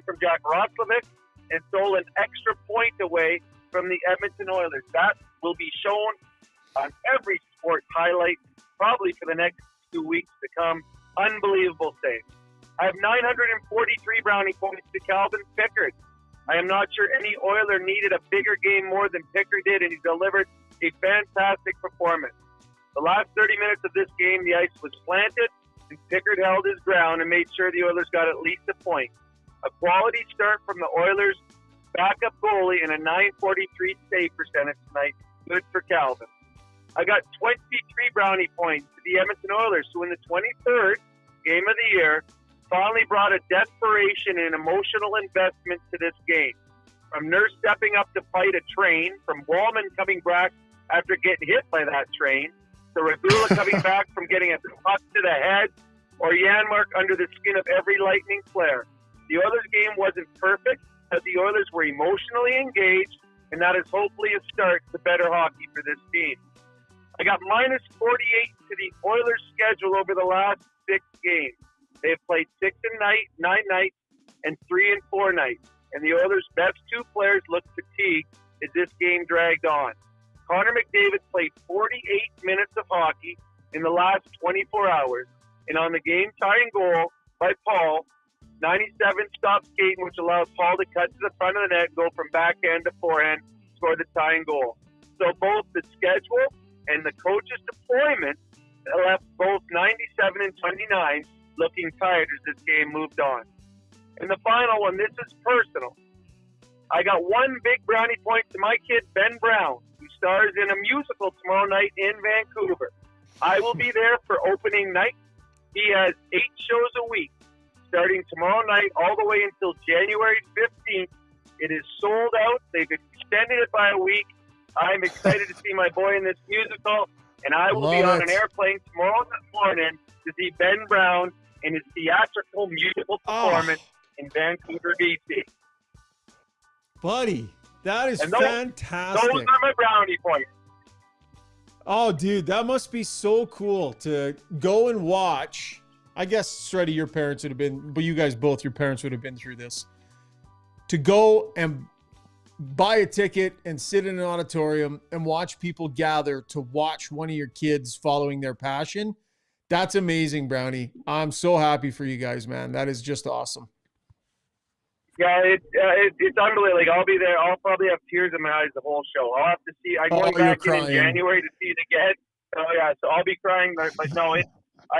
from Jack Roslovic and stole an extra point away from the Edmonton Oilers. That will be shown on every sports highlight probably for the next 2 weeks to come. Unbelievable save. I have 943 brownie points to Calvin Pickard. I am not sure any Oiler needed a bigger game more than Pickard did, and he delivered a fantastic performance. The last 30 minutes of this game, the ice was slanted, and Pickard held his ground and made sure the Oilers got at least a point. A quality start from the Oilers' backup goalie and a .943 save percentage tonight. Good for Calvin. I got 23 brownie points to the Edmonton Oilers, who in the 23rd game of the year finally brought a desperation and emotional investment to this game. from Nurse stepping up to fight a train, from Wallman coming back after getting hit by that train, to Radula coming back from getting a puck to the head, or Janmark under the skin of every lightning flare. The Oilers game wasn't perfect, but the Oilers were emotionally engaged, and that is hopefully a start to better hockey for this team. I got minus 48 to the Oilers' schedule over the last 6 games. They have played 6 and 9 nights and 3 and 4 nights, and the Oilers' best 2 players look fatigued as this game dragged on. Connor McDavid played 48 minutes of hockey in the last 24 hours, and on the game-tying goal by Paul, 97 stopped skating, which allowed Paul to cut to the front of the net, go from backhand to forehand, score the tying goal. So both the schedule and the coach's deployment left both 97 and 29 looking tired as this game moved on. And the final one, this is personal. I got one big brownie point to my kid, Ben Brown, who stars in a musical tomorrow night in Vancouver. I will be there for opening night. He has 8 shows a week, starting tomorrow night all the way until January 15th. It is sold out. They've extended it by a week. I'm excited to see my boy in this musical, and I will be on an airplane tomorrow morning to see Ben Brown in his theatrical musical performance in Vancouver, BC. Buddy, that is And those fantastic. are my brownie points. Oh, dude, that must be so cool to go and watch. I guess, Shreddy, your parents would have been, but you guys both, your parents would have been through this. To go and buy a ticket and sit in an auditorium and watch people gather to watch one of your kids following their passion. That's amazing, Brownie. I'm so happy for you guys, man. That is just awesome. Yeah, it's unbelievable. Like, I'll be there. I'll probably have tears in my eyes the whole show. I'll have to see. I'm going back in January to see it again. Oh yeah, so I'll be crying. But no, I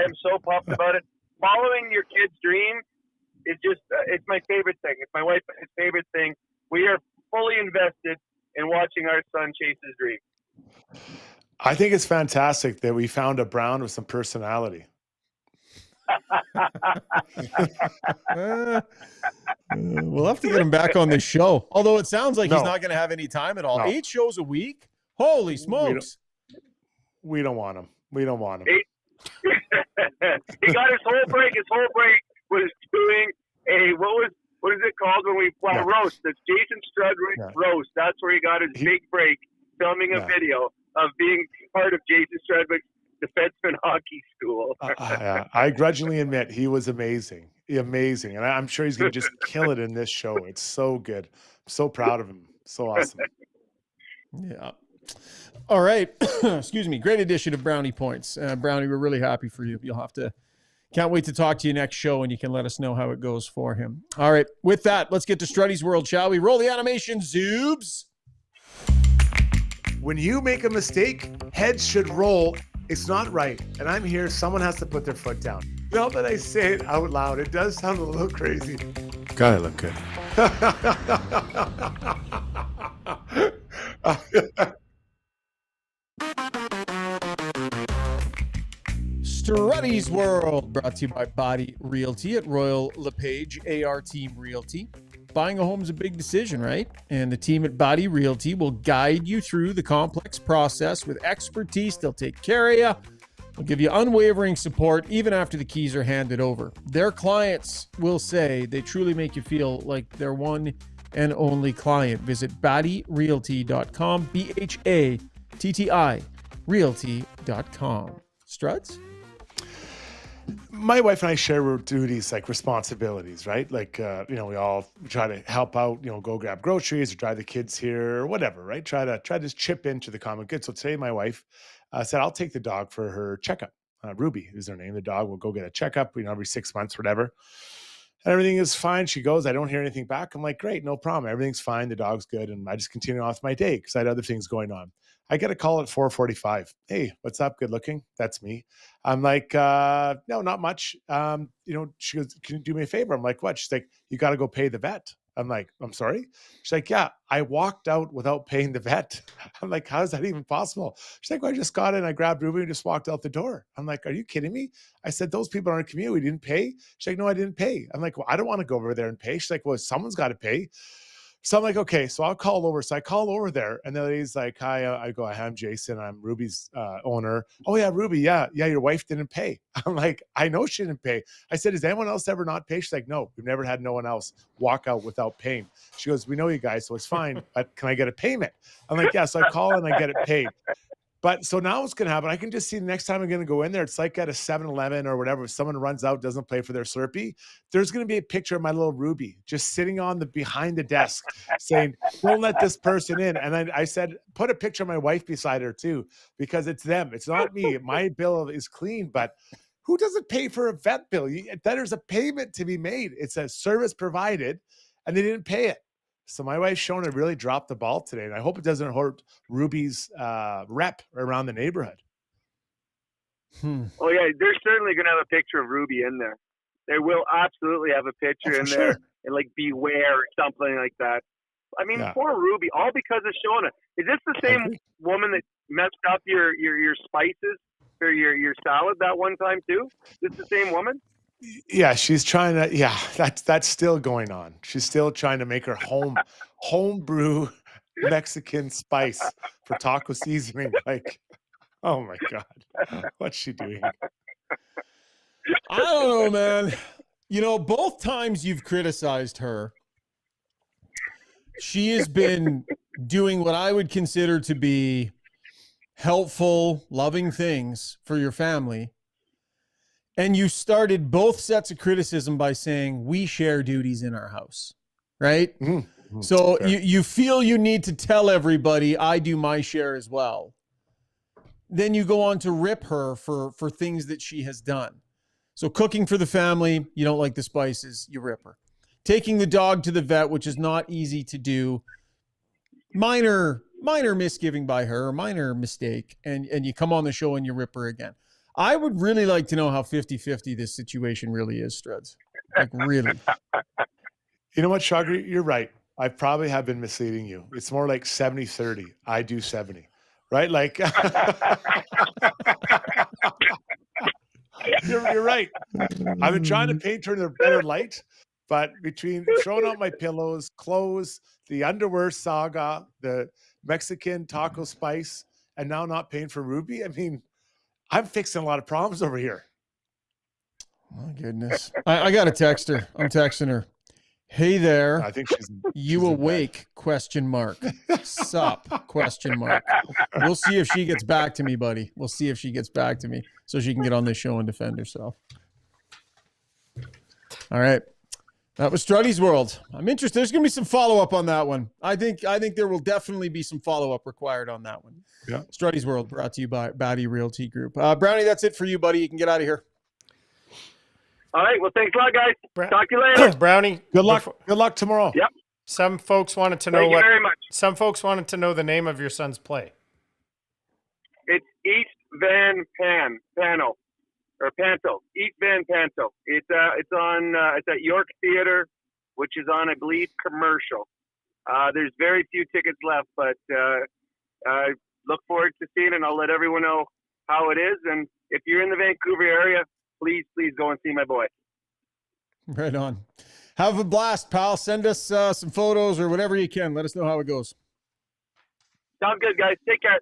am so pumped about it. Following your kid's dream is just it's my favorite thing. It's my wife's favorite thing. We are fully invested in watching our son chase his dream. I think it's fantastic that we found a Brown with some personality. We'll have to get him back on this show. Although it sounds like he's No. not going to have any time at all. No. 8 shows a week? Holy smokes. We don't want him. We don't want him. He got his whole break. His whole break was doing a what is it called when we roast? It's Jason Strudwick roast. That's where he got his big break, filming a video of being part of Jason Strudwick's defenseman hockey school. I grudgingly admit he was amazing. Amazing. And I'm sure he's going to just kill it in this show. It's so good. I'm so proud of him. So awesome. Yeah. All right. Excuse me. Great addition of Brownie Points. Brownie, we're really happy for you. You'll have to, can't wait to talk to you next show and you can let us know how it goes for him. All right. With that, let's get to Struddy's World, shall we? Roll the animation, Zoobs. When you make a mistake, heads should roll. It's not right. And I'm here. Someone has to put their foot down. Now that I say it out loud, it does sound a little crazy. God, I look good. Struddy's World, brought to you by Body Realty at Royal LePage AR Team Realty. Buying a home is a big decision, right? And the team at Body Realty will guide you through the complex process with expertise. They'll take care of you. They'll give you unwavering support even after the keys are handed over. Their clients will say they truly make you feel like they're one and only client. Visit BattyRealty.com, BHATTI, realty.com. Struds? My wife and I share duties, like responsibilities, right? Like, we all try to help out, go grab groceries or drive the kids here or whatever, right? Try to chip into the common good. So today my wife said, I'll take the dog for her checkup. Ruby is her name. The dog will go get a checkup, every 6 months, whatever. And everything is fine. She goes, I don't hear anything back. I'm like, great, no problem. Everything's fine. The dog's good. And I just continue off my day because I had other things going on. I get a call at 4:45. Hey, what's up? Good looking. That's me. I'm like, no, not much. She goes, can you do me a favor? I'm like, what? She's like, you got to go pay the vet. I'm like, I'm sorry. She's like, yeah, I walked out without paying the vet. I'm like, how is that even possible? She's like, well, I just got in. I grabbed Ruby and just walked out the door. I'm like, are you kidding me? I said, those people aren't community. We didn't pay. She's like, no, I didn't pay. I'm like, well, I don't want to go over there and pay. She's like, well, someone's got to pay. So I'm like, okay, so I'll call over. So I call over there, and the lady's like, hi. I go, I'm Jason. I'm Ruby's owner. Oh, yeah, Ruby. Yeah, your wife didn't pay. I'm like, I know she didn't pay. I said, has anyone else ever not paid? She's like, no, we've never had no one else walk out without paying. She goes, we know you guys, so it's fine, but can I get a payment? I'm like, yeah. So I call and I get it paid. But so now what's going to happen? I can just see the next time I'm going to go in there, it's like at a 7-Eleven or whatever. If someone runs out, doesn't play for their Slurpee, there's going to be a picture of my little Ruby just sitting on the behind the desk saying, don't let this person in. And then I said, put a picture of my wife beside her too, because it's them. It's not me. My bill is clean, but who doesn't pay for a vet bill? There's a payment to be made. It's a service provided and they didn't pay it. So my wife Schoena really dropped the ball today, and I hope it doesn't hurt Ruby's rep around the neighborhood. Oh yeah, they're certainly going to have a picture of Ruby in there. They will absolutely have a picture in there, and like beware or something like that. I mean, poor Ruby, all because of Schoena. Is this the same woman that messed up your spices or your salad that one time too? Is this the same woman? Yeah, she's trying to. Yeah, that's still going on. She's still trying to make her homebrew Mexican spice for taco seasoning. Like, oh my God, what's she doing? I don't know, man. You know, both times you've criticized her, she has been doing what I would consider to be helpful, loving things for your family. And you started both sets of criticism by saying we share duties in our house, right? So you feel you need to tell everybody I do my share as well. Then you go on to rip her for things that she has done. So cooking for the family, you don't like the spices, you rip her. Taking the dog to the vet, which is not easy to do. Minor misgiving by her, minor mistake, and you come on the show and you rip her again. I would really like to know how 50-50 this situation really is, Struds. Like, really. You know what, Shugger? You're right. I probably have been misleading you. It's more like 70-30. I do 70, right? Like, you're right. I've been trying to paint her in a better light, but between throwing out my pillows, clothes, the underwear saga, the Mexican taco spice, and now not paying for Ruby, I mean, I'm fixing a lot of problems over here. My goodness. I got to text her. I'm texting her. Hey there. I think she's you awake? Question mark. Sup? Question mark. We'll see if she gets back to me, buddy. We'll see if she gets back to me so she can get on this show and defend herself. All right. That was Struddy's World. I'm interested. There's going to be some follow-up on that one. I think there will definitely be some follow-up required on that one. Yeah. Struddy's World brought to you by Batty Realty Group. Brownie, that's it for you, buddy. You can get out of here. All right. Well, thanks a lot, guys. Talk to you later. Brownie. Good luck. Good luck tomorrow. Yep. Some folks wanted to know Thank you very much. Some folks wanted to know the name of your son's play. It's East Van Panto. East Van Panto. It's at York Theater, which is on, I believe, commercial. There's very few tickets left, but I look forward to seeing it, and I'll let everyone know how it is. And if you're in the Vancouver area, please go and see my boy. Right on. Have a blast, pal. Send us some photos or whatever you can. Let us know how it goes. Sounds good, guys. Take care.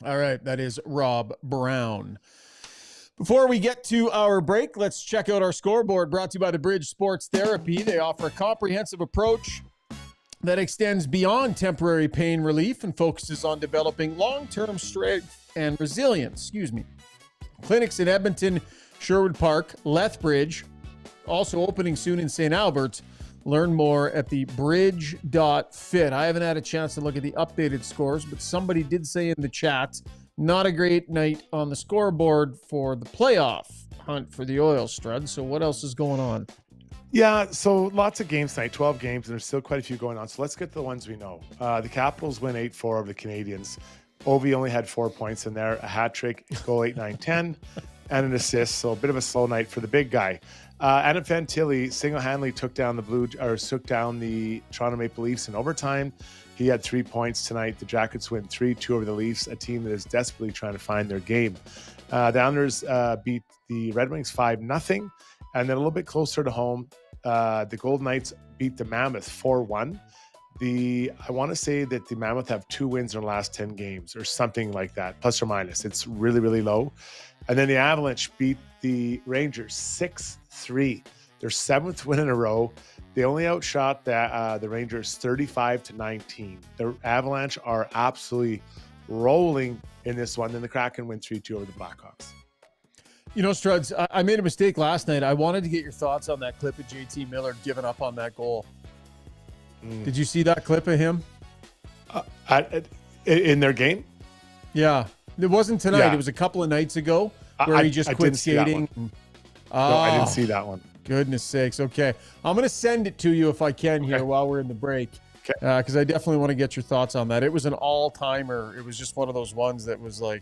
All right. That is Rob Brown. Before we get to our break, let's check out our scoreboard brought to you by the Bridge Sports Therapy. They offer a comprehensive approach that extends beyond temporary pain relief and focuses on developing long-term strength and resilience. Clinics in Edmonton, Sherwood Park, Lethbridge, also opening soon in St. Albert. Learn more at the bridge.fit. I haven't had a chance to look at the updated scores, but somebody did say in the chat, not a great night on the scoreboard for the playoff hunt for the Oil, Strud. So what else is going on? Yeah, so lots of games tonight, 12 games, and there's still quite a few going on. So let's get to the ones we know. The Capitals win 8-4 over the Canadians. Ovi only had 4 points in there, a hat trick, goal 8, 9, 10, and an assist. So a bit of a slow night for the big guy. Adam Fantilli single-handedly took down the Toronto Maple Leafs in overtime. He had 3 points tonight. The Jackets win 3-2 over the Leafs, a team that is desperately trying to find their game. The Islanders beat the Red Wings 5-0, and then a little bit closer to home, the Golden Knights beat the Mammoth 4-1. I want to say that the Mammoth have 2 wins in their last 10 games or something like that, plus or minus. It's really, really low. And then the Avalanche beat the Rangers 6-3. Their 7th win in a row. They only outshot the Rangers 35-19. The Avalanche are absolutely rolling in this one. Then the Kraken win 3-2 over the Blackhawks. You know, Struds, I made a mistake last night. I wanted to get your thoughts on that clip of JT Miller giving up on that goal. Did you see that clip of him? In their game? Yeah. It wasn't tonight. Yeah. It was a couple of nights ago where he just quit skating. No, I didn't see that one. Goodness sakes. Okay. I'm going to send it to you if I can here while we're in the break. Because I definitely want to get your thoughts on that. It was an all-timer. It was just one of those ones that was like,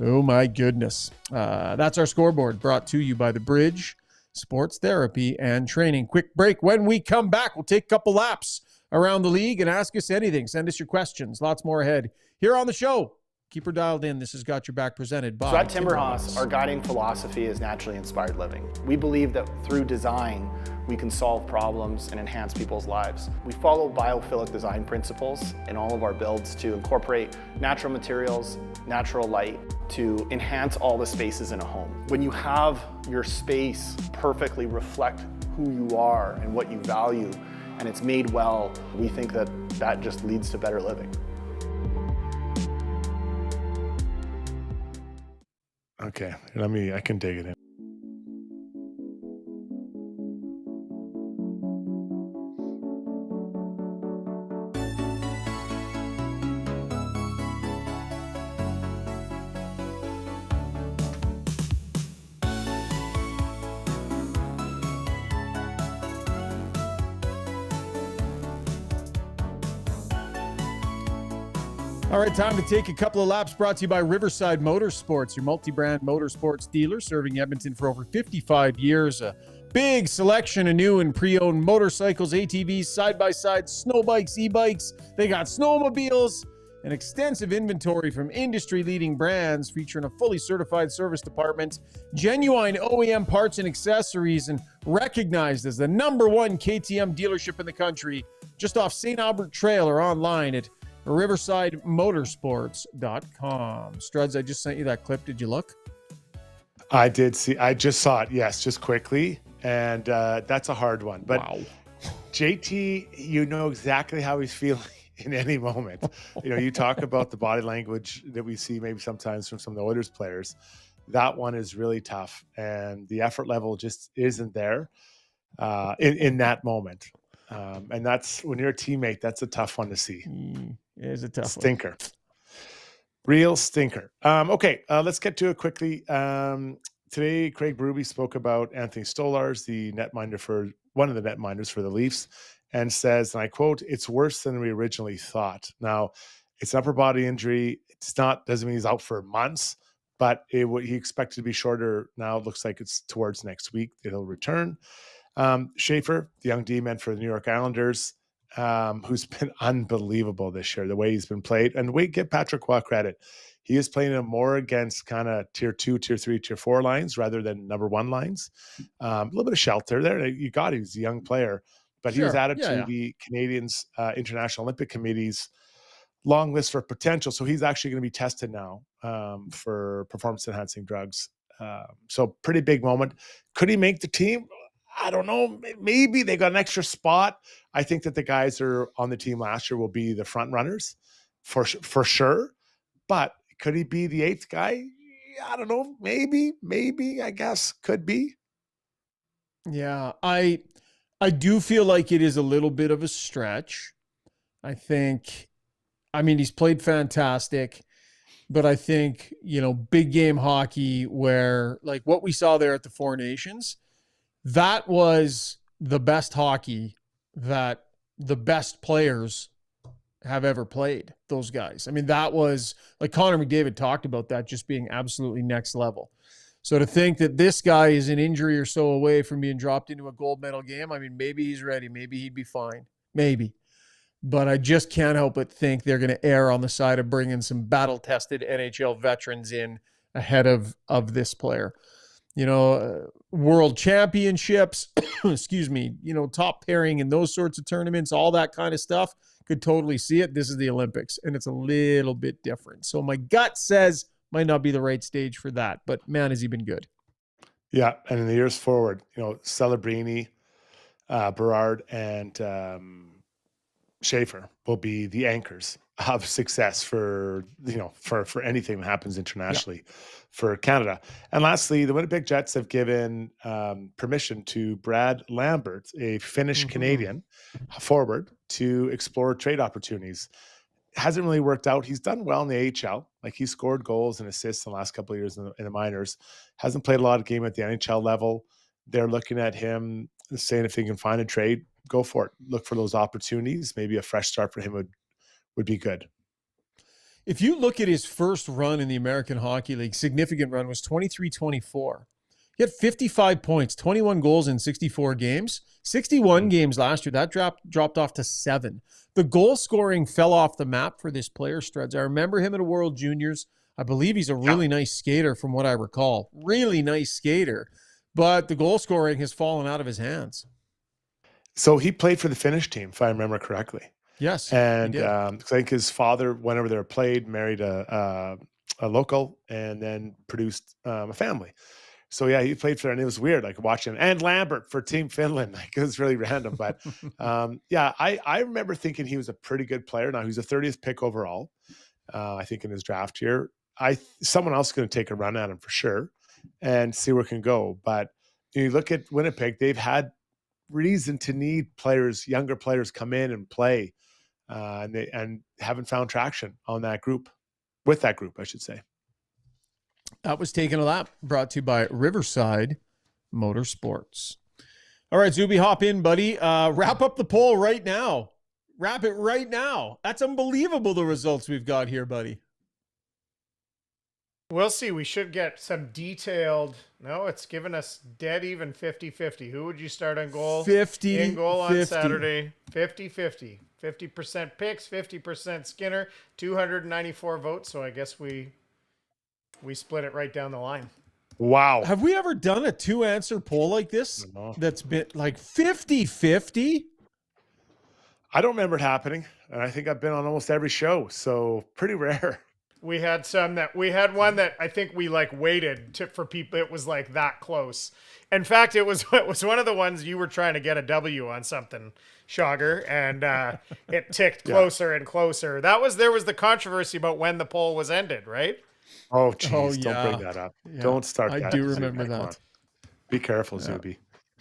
oh my goodness. That's our scoreboard, brought to you by The Bridge Sports Therapy and Training. Quick break. When we come back, we'll take a couple laps around the league and ask us anything. Send us your questions. Lots more ahead here on the show. Keep her dialed in. This has Got Your Back presented by So at Timberhouse, our guiding philosophy is naturally inspired living. We believe that through design, we can solve problems and enhance people's lives. We follow biophilic design principles in all of our builds to incorporate natural materials, natural light, to enhance all the spaces in a home. When you have your space perfectly reflect who you are and what you value, and it's made well, we think that that just leads to better living. Okay, I can dig it in. All right, time to take a couple of laps, brought to you by Riverside Motorsports, your multi-brand motorsports dealer serving Edmonton for over 55 years. A big selection of new and pre-owned motorcycles, ATVs, side-by-sides, snow bikes, e-bikes. They got snowmobiles, an extensive inventory from industry-leading brands featuring a fully certified service department, genuine OEM parts and accessories, and recognized as the #1 KTM dealership in the country, just off St. Albert Trail or online at riversidemotorsports.com. Struds, I just sent you that clip. Did you look? I did see. I just saw it. Yes, just quickly. And that's a hard one. But wow. JT, you know exactly how he's feeling in any moment. You talk about the body language that we see maybe sometimes from some of the Oilers players. That one is really tough. And the effort level just isn't there in that moment. And that's when you're a teammate, that's a tough one to see. It is a tough stinker. Real stinker. Okay, let's get to it quickly. Today, Craig Berube spoke about Anthony Stolarz, one of the netminders for the Leafs, and says, and I quote, "It's worse than we originally thought." Now, it's an upper body injury. Doesn't mean he's out for months, but he expected to be shorter. Now it looks like it's towards next week that he'll return. Schaefer, the young D-man for the New York Islanders, who's been unbelievable this year, the way he's been played. And give Patrick Roy credit. He is playing him more against kind of tier 2, tier 3, tier 4 lines rather than #1 lines. A little bit of shelter there. He's a young player, but he was added to the Canadians International Olympic Committee's long list for potential. So he's actually going to be tested now for performance-enhancing drugs. So pretty big moment. Could he make the team? I don't know. Maybe they got an extra spot. I think that the guys that are on the team last year will be the front runners for sure. But could he be the 8th guy? I don't know. Maybe, I guess could be. Yeah, I do feel like it is a little bit of a stretch. He's played fantastic, but I think, big game hockey where like what we saw there at the Four Nations, that was the best hockey that the best players have ever played, those guys. That was, like Connor McDavid talked about that just being absolutely next level. So to think that this guy is an injury or so away from being dropped into a gold medal game, maybe he's ready. Maybe he'd be fine. Maybe. But I just can't help but think they're going to err on the side of bringing some battle-tested NHL veterans in ahead of this player. world championships, excuse me, top pairing in those sorts of tournaments, all that kind of stuff. Could totally see it. This is the Olympics, and it's a little bit different. So my gut says might not be the right stage for that, but man, has he been good. Yeah, and in the years forward, Celebrini, Berard, and Schaefer will be the anchors of success for anything that happens internationally for Canada. And lastly, the Winnipeg Jets have given permission to Brad Lambert, a Finnish Canadian forward, to explore trade opportunities. Hasn't really worked out. He's done well in the AHL. Like, he scored goals and assists in the last couple of years in the minors. Hasn't played a lot of game at the NHL level. They're looking at him, saying if they can find a trade, go for it. Look for those opportunities. Maybe a fresh start for him would be good. If you look at his first run in the American Hockey League, significant run, was 23-24. He had 55 points, 21 goals in 64 games. 61 games last year. That dropped off to 7. The goal scoring fell off the map for this player, Struds. I remember him at a World Juniors. I believe he's a really nice skater from what I recall. Really nice skater. But the goal scoring has fallen out of his hands. So he played for the Finnish team, if I remember correctly. Yes. And I think his father went over there, played, married a local, and then produced a family. So yeah, he played for, and it was weird, like watching him. And Lambert for Team Finland. Like, it was really random. But I remember thinking he was a pretty good player. Now, he's a 30th pick overall, I think, in his draft year. Someone else is going to take a run at him for sure and see where it can go. But you look at Winnipeg, they've had reason to need players, younger players, come in and play, and haven't found traction on that group, with that group, I should say. That was Taking a Lap, brought to you by Riverside Motorsports. All right, Zuby, hop in, buddy. Wrap up the poll right now. Wrap it right now. That's unbelievable, the results we've got here, buddy. We'll see. We should get some detailed. No, it's given us dead even 50-50. Who would you start on goal? 50 in goal on 50. Saturday. 50-50. 50% picks, 50% Skinner, 294 votes. So I guess we split it right down the line. Wow. Have we ever done a 2-answer poll like this? That's been like 50-50? I don't remember it happening. And I think I've been on almost every show. So pretty rare. We had one that I think we waited for people. It was like that close. In fact, it was one of the ones you were trying to get a W on something, Schauger, and it ticked closer and closer. There was the controversy about when the poll was ended, right? Oh, geez, don't bring that up. Yeah. Don't start that. I do remember that. Be careful, Zuby.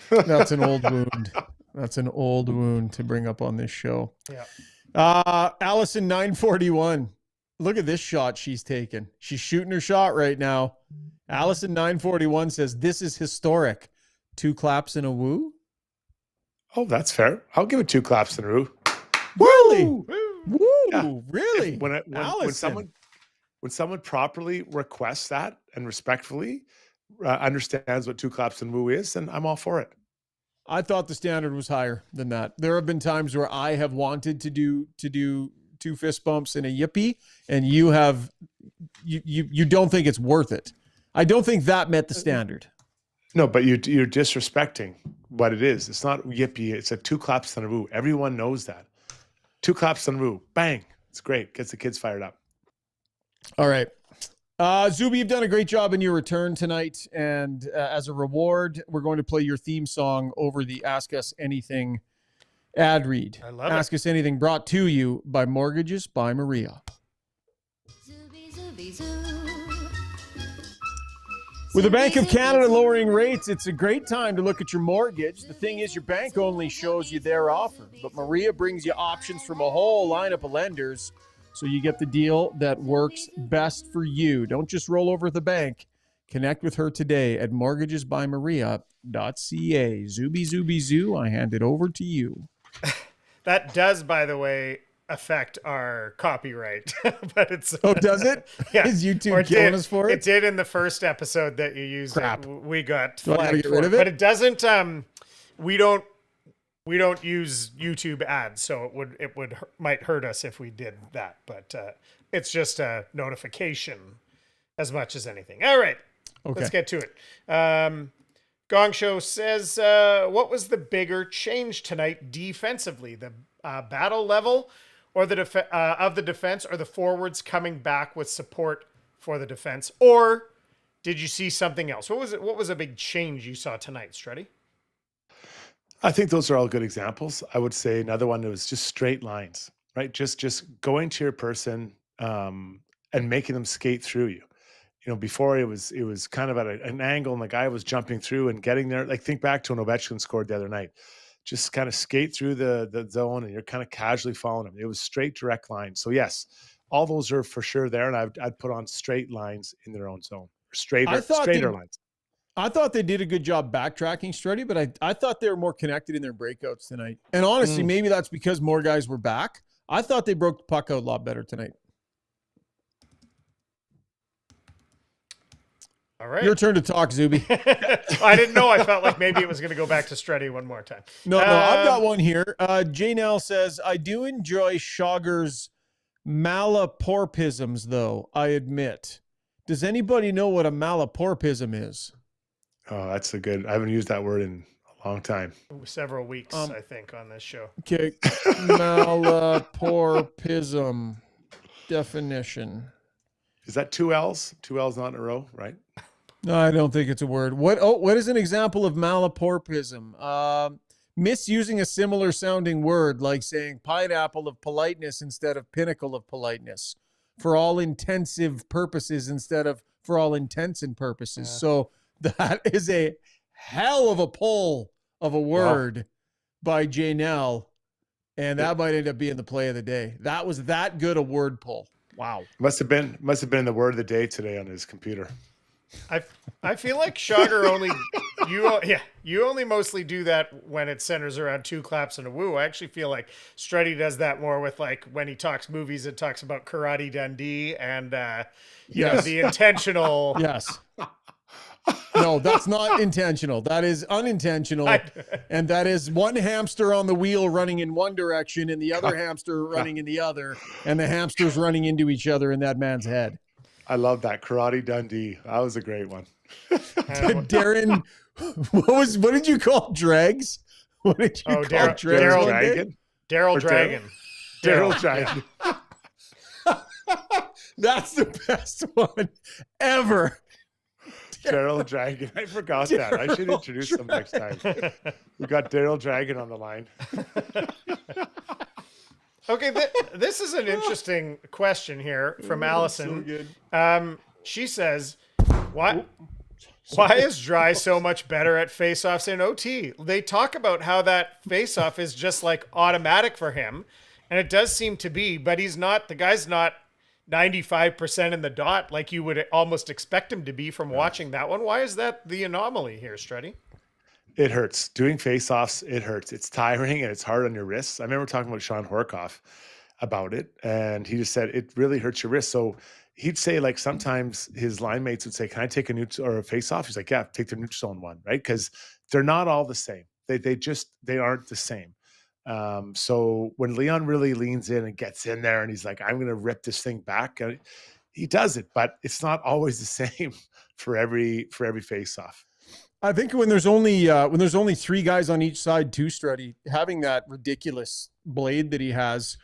That's an old wound. That's an old wound to bring up on this show. Yeah. Allison 941. Look at this shot she's taken. She's shooting her shot right now. Allison 941 says, "This is historic. 2 claps and a woo." Oh, that's fair. I'll give it 2 claps and a woo. Really? Woo! Yeah. Really? When someone properly requests that and respectfully understands what 2 claps and woo is, then I'm all for it. I thought the standard was higher than that. There have been times where I have wanted to do 2 fist bumps and a yippee, and you don't think it's worth it. I don't think that met the standard. No, but you're disrespecting what it is. It's not yippee. It's a 2 claps and a woo. Everyone knows that. 2 claps and a woo. Bang. It's great. Gets the kids fired up. All right. Zuby, you've done a great job in your return tonight. And as a reward, we're going to play your theme song over the Ask Us Anything ad read. I love Ask Us Anything, brought to you by Mortgages by Maria. With the Bank of Canada lowering rates, it's a great time to look at your mortgage. The thing is, your bank only shows you their offer, but Maria brings you options from a whole lineup of lenders, so you get the deal that works best for you. Don't just roll over the bank. Connect with her today at mortgagesbymaria.ca. Zuby, Zuby, Zoo, I hand it over to you. That does, by the way, affect our copyright. But it's does it? Yeah. Is YouTube killing us for it? It did in the first episode that you used. Crap. We got Do I gotta flagged get for rid of it. it? But it doesn't. We don't use YouTube ads, so might hurt us if we did that. But it's just a notification as much as anything. All right. Okay. Let's get to it. Gong Show says, what was the bigger change tonight defensively? The battle level or the of the defense, or the forwards coming back with support for the defense? Or did you see something else? What was it? What was a big change you saw tonight, Struddy? I think those are all good examples. I would say another one was just straight lines, right? Just going to your person and making them skate through you. You know, before it was kind of at an angle, and the guy was jumping through and getting there. Like, think back to when Ovechkin scored the other night. Just kind of skate through the zone, and you're kind of casually following him. It was straight, direct lines. So yes, all those are for sure there, and I'd put on straight lines in their own zone, straighter lines. I thought they did a good job backtracking, Struddy, but I thought they were more connected in their breakouts tonight. And honestly, maybe that's because more guys were back. I thought they broke the puck out a lot better tonight. All right. Your turn to talk, Zuby. I didn't know. I felt like maybe it was going to go back to Struddy one more time. No, I've got one here. Janelle says, I do enjoy Schauger's malapropisms, though, I admit. Does anybody know what a malapropism is? Oh, that's a good. I haven't used that word in a long time. Several weeks, I think, on this show. Okay. Malapropism definition. Is that two L's? Two L's not in a row, right? No, I don't think it's a word. What is an example of malapropism? Misusing a similar sounding word, like saying pineapple of politeness instead of pinnacle of politeness. For all intensive purposes instead of for all intents and purposes. Yeah. So that is a hell of a pull of a word by Janelle, and that might end up being the play of the day. That was that good a word pull. Wow. Must have been the word of the day today on his computer. I feel like Schauger you only mostly do that when it centers around two claps and a woo. I actually feel like Struddy does that more with, like, when he talks movies, it talks about Karate Dundee and you know, the intentional. Yes. No, that's not intentional. That is unintentional. And that is one hamster on the wheel running in one direction and the other hamster running in the other, and the hamsters running into each other in that man's head. I love that. Karate Dundee. That was a great one. Darren, what did you call Dregs? What did you call Dregs? Daryl Dragon. Daryl Dragon. That's the best one ever. Daryl Dragon. I forgot that. I should introduce him next time. We got Daryl Dragon on the line. Okay, this is an interesting question here from Allison. She says, why is Dry so much better at face-offs in OT? They talk about how that face-off is just like automatic for him, and it does seem to be, but the guy's not 95% in the dot like you would almost expect him to be from watching that one. Why is that the anomaly here, Struddy? It hurts. Doing face-offs, it hurts. It's tiring and it's hard on your wrists. I remember talking with Sean Horkoff about it, and he just said it really hurts your wrist. So he'd say, like, sometimes his line mates would say, can I take a neutral or a face-off? He's like, yeah, take the neutral zone one, right? Because they're not all the same. They aren't the same. So when Leon really leans in and gets in there and he's like, I'm going to rip this thing back, he does it, but it's not always the same for every face-off. I think when there's only three guys on each side too, Struddy, having that ridiculous blade that he has,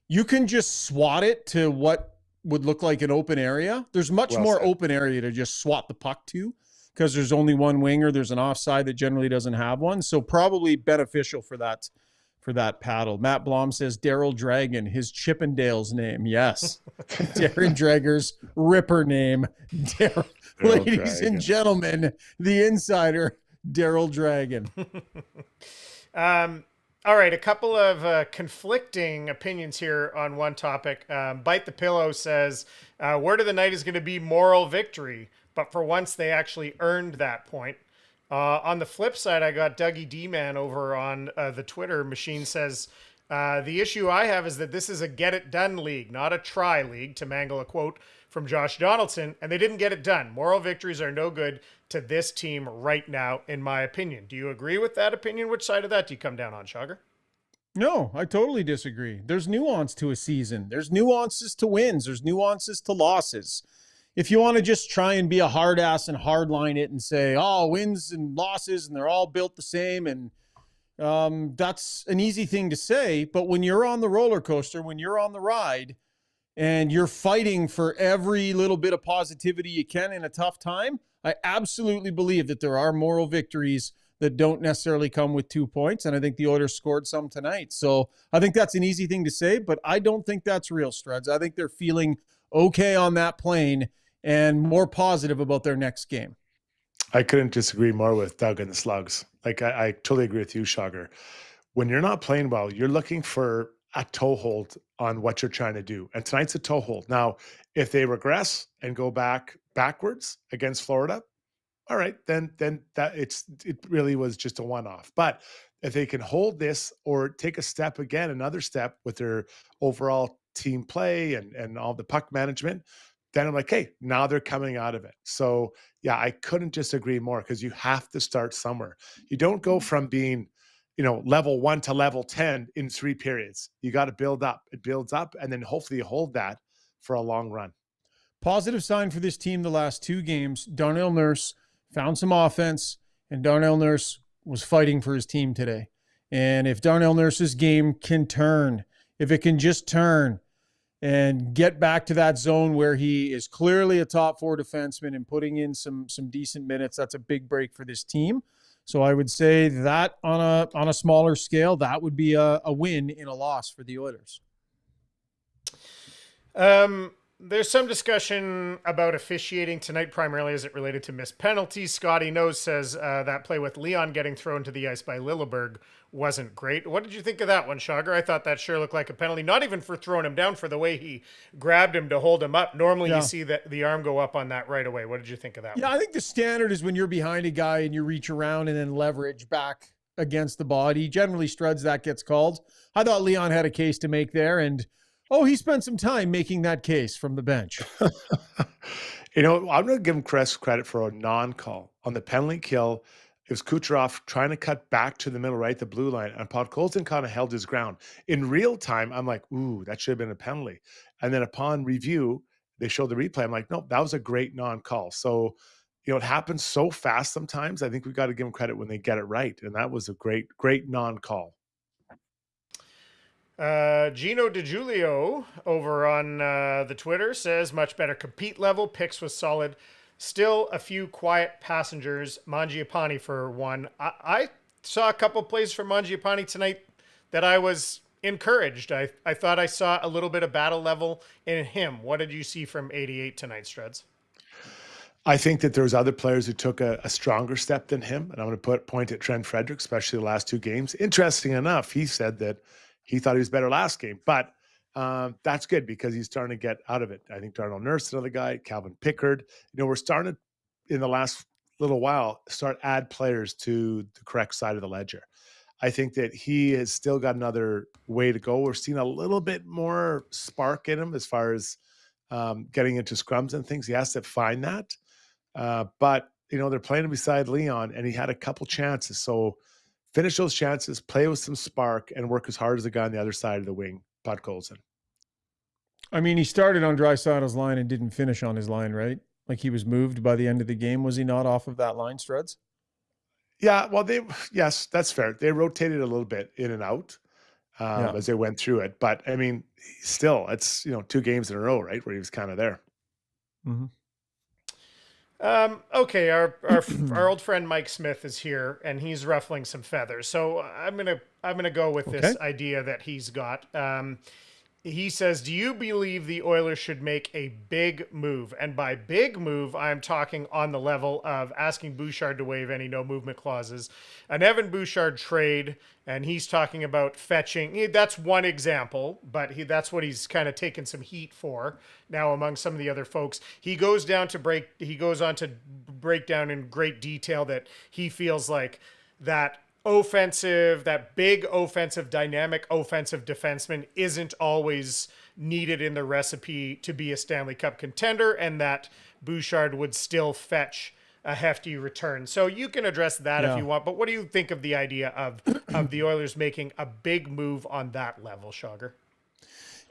you can just swat it to what would look like an open area. There's much more open area to just swat the puck to, because there's only one winger. There's an offside that generally doesn't have one. So probably beneficial for that paddle. Matt Blom says Daryl Dragon, his Chippendale's name. Yes. Darren Drager's Ripper name. Ladies and gentlemen, the insider, Daryl Dragon. All right, a couple of conflicting opinions here on one topic. Bite the Pillow says, word of the night is going to be moral victory, but for once they actually earned that point. On the flip side, I got Dougie D-Man over on the Twitter machine says, the issue I have is that this is a get-it-done league, not a try league, to mangle a quote from Josh Donaldson, and they didn't get it done. Moral victories are no good to this team right now, in my opinion. Do you agree with that opinion? Which side of that do you come down on, Schauger? No, I totally disagree. There's nuance to a season. There's nuances to wins. There's nuances to losses. if you want to just try and be a hard ass and hardline it and say, oh, wins and losses and they're all built the same, and that's an easy thing to say. But when you're on the roller coaster, when you're on the ride and you're fighting for every little bit of positivity you can in a tough time, I absolutely believe that there are moral victories that don't necessarily come with 2 points. And I think the Oilers scored some tonight. So I think that's an easy thing to say, but I don't think that's real, Struds. I think they're feeling okay on that plane and more positive about their next game. I couldn't disagree more with Doug and the Slugs. Like, I totally agree with you, Schauger. When you're not playing well, you're looking for a toehold on what you're trying to do. And tonight's a toehold. Now, if they regress and go backwards against Florida, all right, then that it really was just a one-off. But if they can hold this or take a step again, another step with their overall team play and all the puck management, then I'm like, hey, now they're coming out of it. So yeah, I couldn't disagree more, because you have to start somewhere. You don't go from being, level 1 to level 10 in 3 periods. You got to build up. It builds up, and then hopefully you hold that for a long run. Positive sign for this team the last 2 games. Darnell Nurse found some offense, and Darnell Nurse was fighting for his team today. And if Darnell Nurse's game can turn, if it can just turn and get back to that zone where he is clearly a top 4 defenseman and putting in some decent minutes, that's a big break for this team. So I would say that on a smaller scale, that would be a win in a loss for the Oilers. There's some discussion about officiating tonight, primarily as it related to missed penalties. Scotty Knows says that play with Leon getting thrown to the ice by Lilleberg wasn't great. What did you think of that one, Schauger? I thought that sure looked like a penalty, not even for throwing him down, for the way he grabbed him to hold him up. Normally you see that the arm go up on that right away. What did you think of that one? I think the standard is when you're behind a guy and you reach around and then leverage back against the body. Generally, Struds, that gets called. I thought Leon had a case to make there, and he spent some time making that case from the bench. I'm going to give him credit for a non-call. On the penalty kill, it was Kucherov trying to cut back to the middle, right, the blue line, and Podkolzin kind of held his ground. In real time, I'm like, ooh, that should have been a penalty. And then upon review, they showed the replay. I'm like, nope, that was a great non-call. So, it happens so fast sometimes. I think we've got to give them credit when they get it right. And that was a great, great non-call. Gino DiGiulio over on the Twitter says, much better compete level. Picks was solid. Still a few quiet passengers. Mangiapane for one. I saw a couple plays from Mangiapane tonight that I was encouraged. I thought I saw a little bit of battle level in him. What did you see from 88 tonight, Struds? I think that there's other players who took a stronger step than him. And I'm going to point at Trent Frederick, especially the last 2 games. Interesting enough, he said that he thought he was better last game, but that's good because he's starting to get out of it. I think Darnell Nurse, another guy, Calvin Pickard. We're starting to, in the last little while, add players to the correct side of the ledger. I think that he has still got another way to go. We're seeing a little bit more spark in him as far as getting into scrums and things. He has to find that. But, they're playing him beside Leon, and he had a couple chances. So finish those chances, play with some spark, and work as hard as the guy on the other side of the wing, Podkolzin. I mean, he started on Draisaitl's line and didn't finish on his line, right? Like, he was moved by the end of the game. Was he not off of that line, Struds? Yeah, well, yes, that's fair. They rotated a little bit in and out as they went through it. But, I mean, still, it's, 2 games in a row, right, where he was kind of there. Mm-hmm. Okay, our old friend Mike Smith is here, and he's ruffling some feathers. So I'm gonna go with this idea that he's got. He says, do you believe the Oilers should make a big move? And by big move, I'm talking on the level of asking Bouchard to waive any no movement clauses, an Evan Bouchard trade, and he's talking about fetching. That's one example, but that's what he's kind of taken some heat for now among some of the other folks. He goes on to break down in great detail that he feels like that big offensive, dynamic offensive defenseman isn't always needed in the recipe to be a Stanley Cup contender, and that Bouchard would still fetch a hefty return. So you can address that if you want, but what do you think of the idea of the Oilers making a big move on that level, Schauger?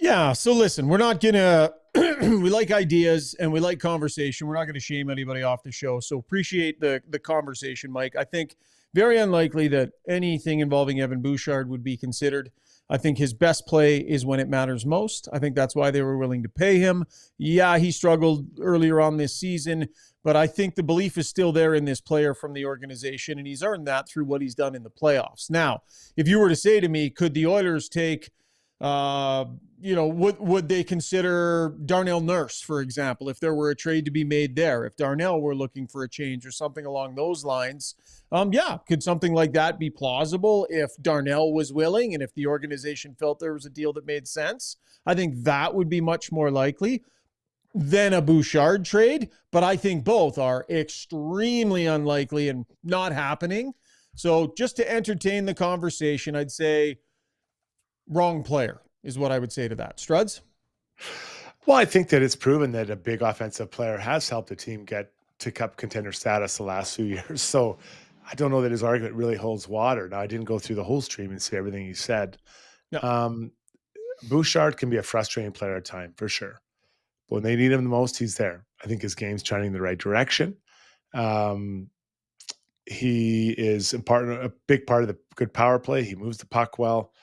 Yeah. So listen, we're not going to, we like ideas and we like conversation. We're not going to shame anybody off the show. So appreciate the conversation, Mike. I think very unlikely that anything involving Evan Bouchard would be considered. I think his best play is when it matters most. I think that's why they were willing to pay him. Yeah, he struggled earlier on this season, but I think the belief is still there in this player from the organization, and he's earned that through what he's done in the playoffs. Now, if you were to say to me, could the Oilers take would they consider Darnell Nurse, for example, if there were a trade to be made there, if Darnell were looking for a change or something along those lines? Could something like that be plausible if Darnell was willing and if the organization felt there was a deal that made sense? I think that would be much more likely than a Bouchard trade, but I think both are extremely unlikely and not happening. So just to entertain the conversation, I'd say wrong player is what I would say to that. Struds? Well, I think that it's proven that a big offensive player has helped the team get to cup contender status the last few years. So I don't know that his argument really holds water. Now, I didn't go through the whole stream and see everything he said. No. Bouchard can be a frustrating player at time, for sure. But when they need him the most, he's there. I think his game's trending in the right direction. He is a big part of the good power play. He moves the puck well.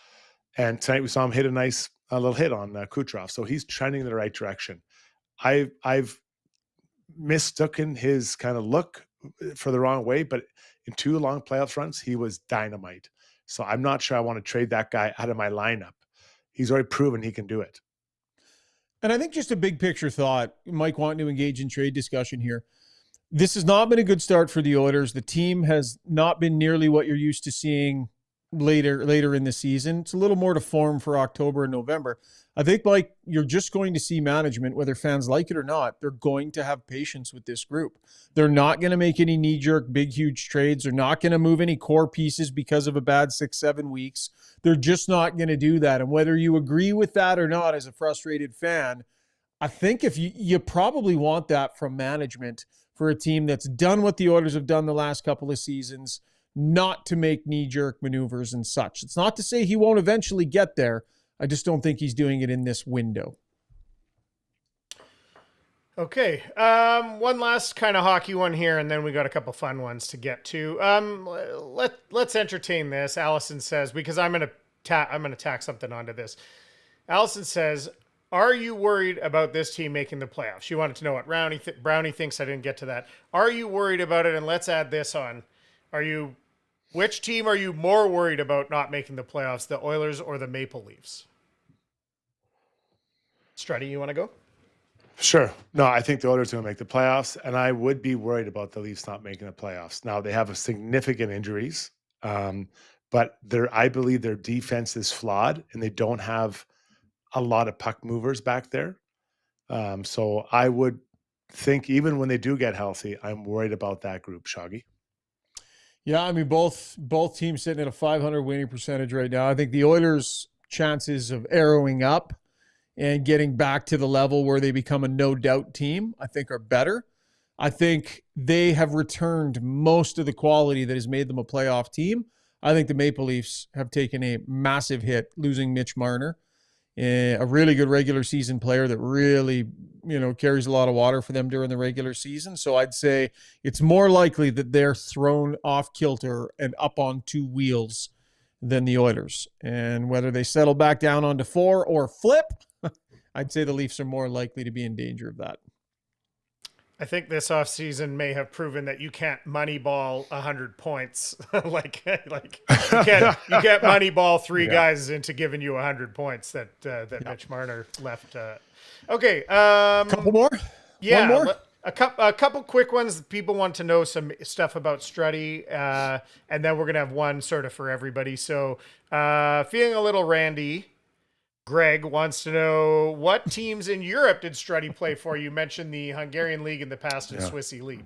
And tonight we saw him hit a nice little hit on Kucherov. So he's trending in the right direction. I've mistaken his kind of look for the wrong way, but in 2 long playoff runs, he was dynamite. So I'm not sure I want to trade that guy out of my lineup. He's already proven he can do it. And I think just a big picture thought, Mike wanting to engage in trade discussion here. This has not been a good start for the Oilers. The team has not been nearly what you're used to seeing later in the season. It's a little more to form for October and November. I think, Mike, you're just going to see management, whether fans like it or not, they're going to have patience with this group. They're not going to make any knee-jerk, big, huge trades. They're not going to move any core pieces because of a bad 6-7 weeks. They're just not going to do that. And whether you agree with that or not as a frustrated fan, I think if you probably want that from management for a team that's done what the Oilers have done the last couple of seasons, not to make knee-jerk maneuvers and such. It's not to say he won't eventually get there. I just don't think he's doing it in this window. Okay. One last kind of hockey one here, and then we got a couple fun ones to get to. Let's entertain this. Allison says, because I'm gonna tack something onto this. Allison says, are you worried about this team making the playoffs? She wanted to know what Brownie thinks. I didn't get to that. Are you worried about it? And let's add this on. Which team are you more worried about not making the playoffs, the Oilers or the Maple Leafs? Struddy, you want to go? Sure. No, I think the Oilers are going to make the playoffs, and I would be worried about the Leafs not making the playoffs. Now, they have significant injuries, but I believe their defense is flawed, and they don't have a lot of puck movers back there. So I would think even when they do get healthy, I'm worried about that group, Shoggy. Yeah, I mean, both teams sitting at a .500 winning percentage right now. I think the Oilers' chances of arrowing up and getting back to the level where they become a no-doubt team, I think are better. I think they have returned most of the quality that has made them a playoff team. I think the Maple Leafs have taken a massive hit losing Mitch Marner, a really good regular season player that really, carries a lot of water for them during the regular season. So I'd say it's more likely that they're thrown off kilter and up on 2 wheels than the Oilers. And whether they settle back down onto 4 or flip, I'd say the Leafs are more likely to be in danger of that. I think this offseason may have proven that you can't moneyball 100 points. like you can't moneyball 3 guys into giving you 100 points that Mitch Marner left. Okay. Couple more? Yeah. One more? A couple quick ones. People want to know some stuff about Struddy, and then we're going to have one sort of for everybody. So feeling a little randy. Greg wants to know, what teams in Europe did Struddy play for? You mentioned the Hungarian league in the past and Swissy league.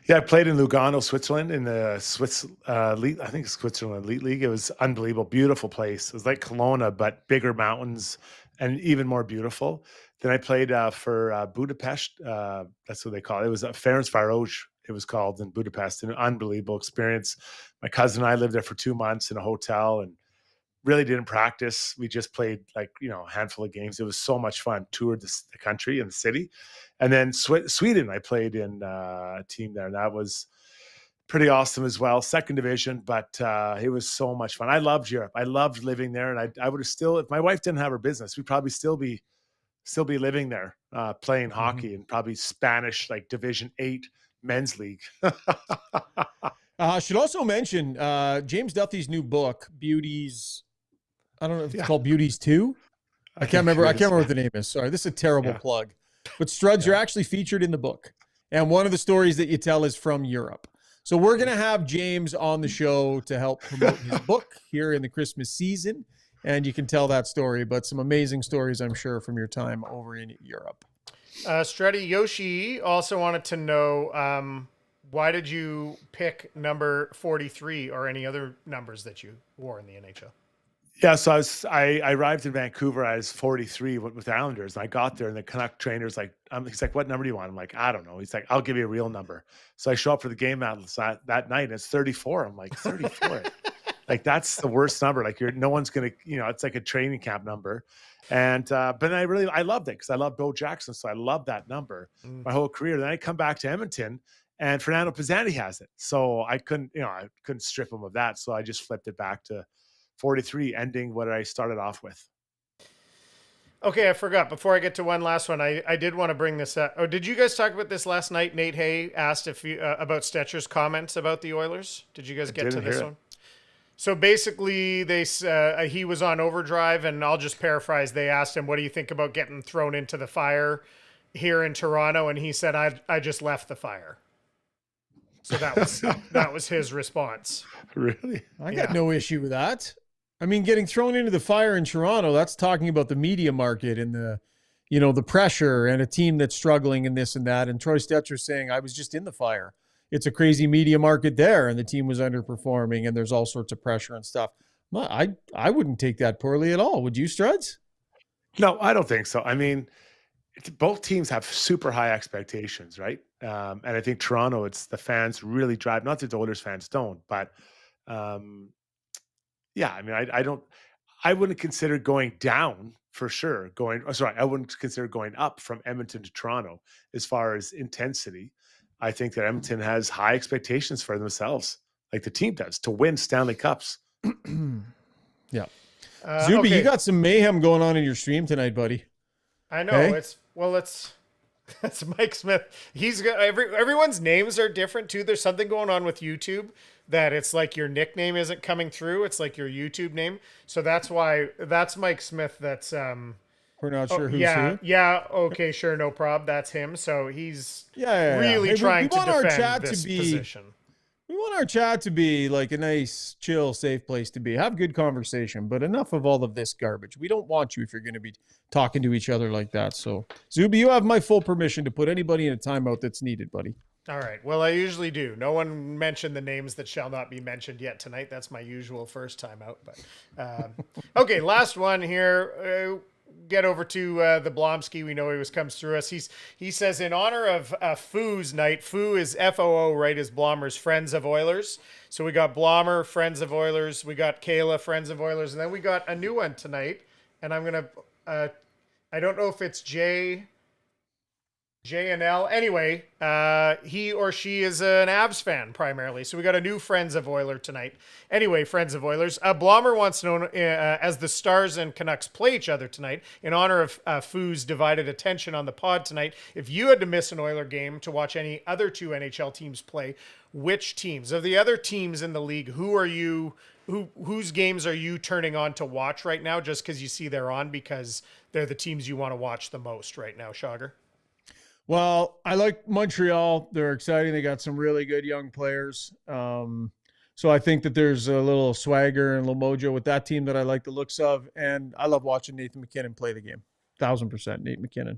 Yeah, I played in Lugano, Switzerland, in the Swiss Elite, I think it's Switzerland Elite League. It was unbelievable, beautiful place. It was like Kelowna, but bigger mountains and even more beautiful. Then I played for Budapest. That's what they call it. It was Ferencváros, it was called, in Budapest. An unbelievable experience. My cousin and I lived there for 2 months in a hotel and really didn't practice. We just played like, a handful of games. It was so much fun. Toured the country and the city. And then Sweden, I played in a team there. And that was pretty awesome as well. Second division, but it was so much fun. I loved Europe. I loved living there. And I would have still, if my wife didn't have her business, we'd probably still be living there, playing hockey and probably Spanish, like Division 8 men's league. I should also mention James Duthie's new book, Beauties. I don't know if it's called Beauties 2. I can't remember what the name is. Sorry, this is a terrible plug. But Struds, you're actually featured in the book. And one of the stories that you tell is from Europe. So we're going to have James on the show to help promote his book here in the Christmas season. And you can tell that story, but some amazing stories, I'm sure, from your time over in Europe. Struddy Yoshi also wanted to know, why did you pick number 43 or any other numbers that you wore in the NHL? Yeah, so I arrived in Vancouver. I was 43 with the Islanders, and I got there, and the Canuck trainer's like, he's like, "What number do you want?" I'm like, "I don't know." He's like, "I'll give you a real number." So I show up for the game that night, and it's 34. I'm like, 34. Like, that's the worst number. Like, no one's gonna, it's like a training camp number. And but I loved it because I love Bo Jackson, so I love that number my whole career. Then I come back to Edmonton, and Fernando Pizzanti has it, so I couldn't strip him of that. So I just flipped it back to 43, ending what I started off with. Okay, I forgot. Before I get to one last one, I did want to bring this up. Oh, did you guys talk about this last night? Nate Hay asked if you about Stetcher's comments about the Oilers. Did you guys get to this one? So basically, he was on overdrive, and I'll just paraphrase. They asked him, "What do you think about getting thrown into the fire here in Toronto?" And he said, "I just left the fire." So that was his response. Really? I got no issue with that. I mean, getting thrown into the fire in Toronto, that's talking about the media market and the pressure and a team that's struggling and this and that. And Troy Stetcher saying, "I was just in the fire. It's a crazy media market there, and the team was underperforming, and there's all sorts of pressure and stuff." Well, I wouldn't take that poorly at all. Would you, Struds? No, I don't think so. I mean, both teams have super high expectations, right? And I think Toronto, it's the fans really drive. Not that the Oilers fans don't, but yeah. I mean, I wouldn't consider going down for sure. I wouldn't consider going up from Edmonton to Toronto as far as intensity. I think that Edmonton has high expectations for themselves, like the team does, to win Stanley Cups. Yeah. Zuby, you got some mayhem going on in your stream tonight, buddy. I know. That's Mike Smith. He's got everyone's names are different too. There's something going on with YouTube that it's like your nickname isn't coming through. It's like your YouTube name. So that's Mike Smith. That's we're not sure who's who. Yeah. Okay. Sure. No problem. That's him. So he's really trying to defend this position. We want our chat to be like a nice, chill, safe place to be. Have good conversation, but enough of all of this garbage. We don't want you if you're going to be talking to each other like that. So, Zuby, you have my full permission to put anybody in a timeout that's needed, buddy. All right. Well, I usually do. No one mentioned the names that shall not be mentioned yet tonight. That's my usual first time out. But okay, last one here. Get over to the Blomsky. We know he comes through us. He says, in honor of Foo's night, Foo is FOO, right? Is Blommer's Friends of Oilers. So we got Blommer, Friends of Oilers. We got Kayla, Friends of Oilers. And then we got a new one tonight. And I'm going to, I don't know if it's J and L. Anyway, he or she is an Avs fan primarily. So we got a new Friends of Oiler tonight. Anyway, Friends of Oilers. Blommer wants to know, as the Stars and Canucks play each other tonight, in honor of Foo's divided attention on the pod tonight, if you had to miss an Oiler game to watch any other two NHL teams play, which teams? Of the other teams in the league, whose games are you turning on to watch right now just because you see they're on because they're the teams you want to watch the most right now, Schauger? Well, I like Montreal. They're exciting. They got some really good young players. So I think that there's a little swagger and a little mojo with that team that I like the looks of. And I love watching Nathan MacKinnon play the game. 1,000% Nate MacKinnon.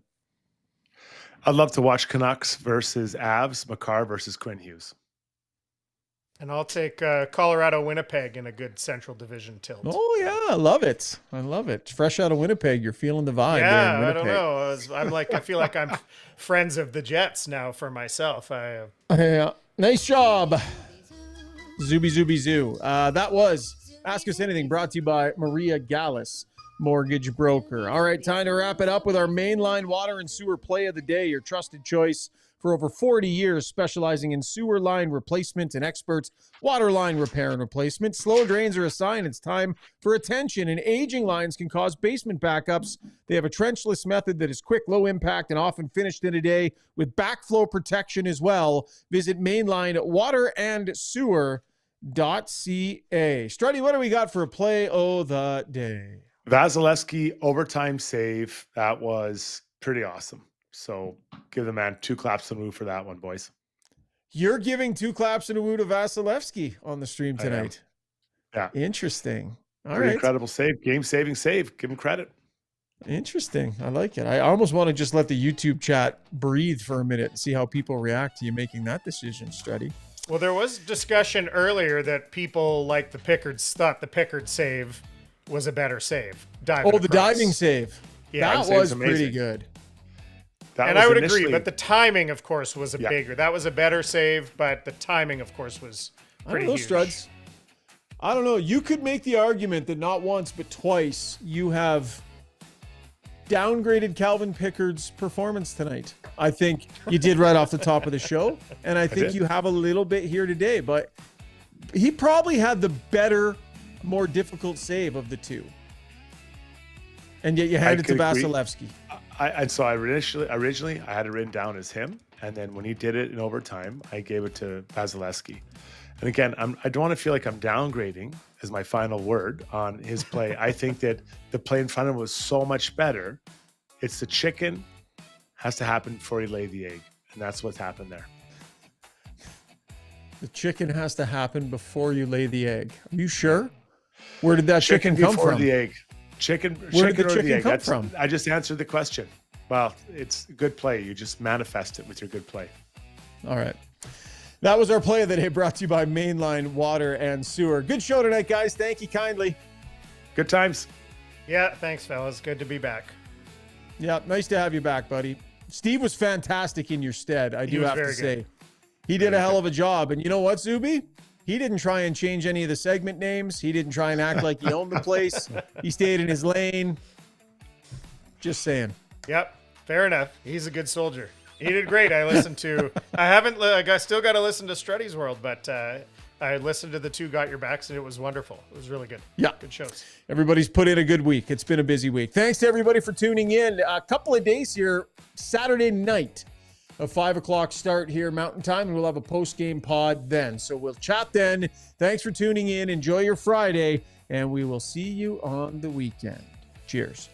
I'd love to watch Canucks versus Avs, Makar versus Quinn Hughes. And I'll take Colorado, Winnipeg in a good Central Division tilt. Oh, yeah. I love it. I love it. Fresh out of Winnipeg. You're feeling the vibe. Yeah, I don't know. I feel like I'm friends of the Jets now for myself. Yeah. Nice job. Zooby Zooby Zoo. That was Ask Us Anything, brought to you by Maria Gallus, mortgage broker. All right, time to wrap it up with our mainline water and sewer play of the day, your trusted choice for over 40 years, specializing in sewer line replacement and experts water line repair and replacement. Slow drains are a sign it's time for attention, and aging lines can cause basement backups. They have a trenchless method that is quick, low impact, and often finished in a day with backflow protection as well. Visit Mainline Water and Sewer.ca. Struddy, what do we got for a play of the day? Vasilevsky overtime save. That was pretty awesome. So give the man 2 claps and woo for that one, boys. You're giving 2 claps and a woo to Vasilevsky on the stream tonight. Yeah. Interesting. All Pretty right. incredible save. Game-saving save. Give him credit. Interesting. I like it. I almost want to just let the YouTube chat breathe for a minute and see how people react to you making that decision, Struddy. Well, there was discussion earlier that people like the Pickards thought the Pickard save was a better save. The diving save. Yeah, that was pretty good. And I would agree, but the timing, of course, was bigger. That was a better save, but the timing, of course, was pretty huge. Struds. I don't know. You could make the argument that not once, but twice, you have downgraded Calvin Pickard's performance tonight. I think you did right off the top of the show, and I think you have a little bit here today, but he probably had the better, more difficult save of the two. And yet you handed it to Vasilevsky. Originally I had it written down as him, and then when he did it in overtime, I gave it to Vasilevsky. And again, I don't want to feel like I'm downgrading as my final word on his play. I think that the play in front of him was so much better. It's the chicken has to happen before he laid the egg, and that's what's happened there. The chicken has to happen before you lay the egg. Are you sure? Where did that chicken come before from? The egg. Where did the chicken come from? I just answered the question. Well, it's a good play. You just manifest it with your good play. All right. That was our play of the day, brought to you by Mainline Water and Sewer. Good show tonight, guys. Thank you kindly. Good times. Yeah, thanks, fellas. Good to be back. Yeah, nice to have you back, buddy. Steve was fantastic in your stead, I do have to say. He did a hell of a job. And you know what, Zuby? He didn't try and change any of the segment names. He didn't try and act like he owned the place. He stayed in his lane. Just saying. Yep, fair enough. He's a good soldier. He did great. I still got to listen to Struddy's World, but I listened to the 2 Got Your Backs, and it was wonderful. It was really good. Yeah. Good shows. Everybody's put in a good week. It's been a busy week. Thanks to everybody for tuning in. A couple of days here, Saturday night, a 5 o'clock start here Mountain Time, and we'll have a post-game pod then. So we'll chat then. Thanks for tuning in. Enjoy your Friday, and we will see you on the weekend. Cheers.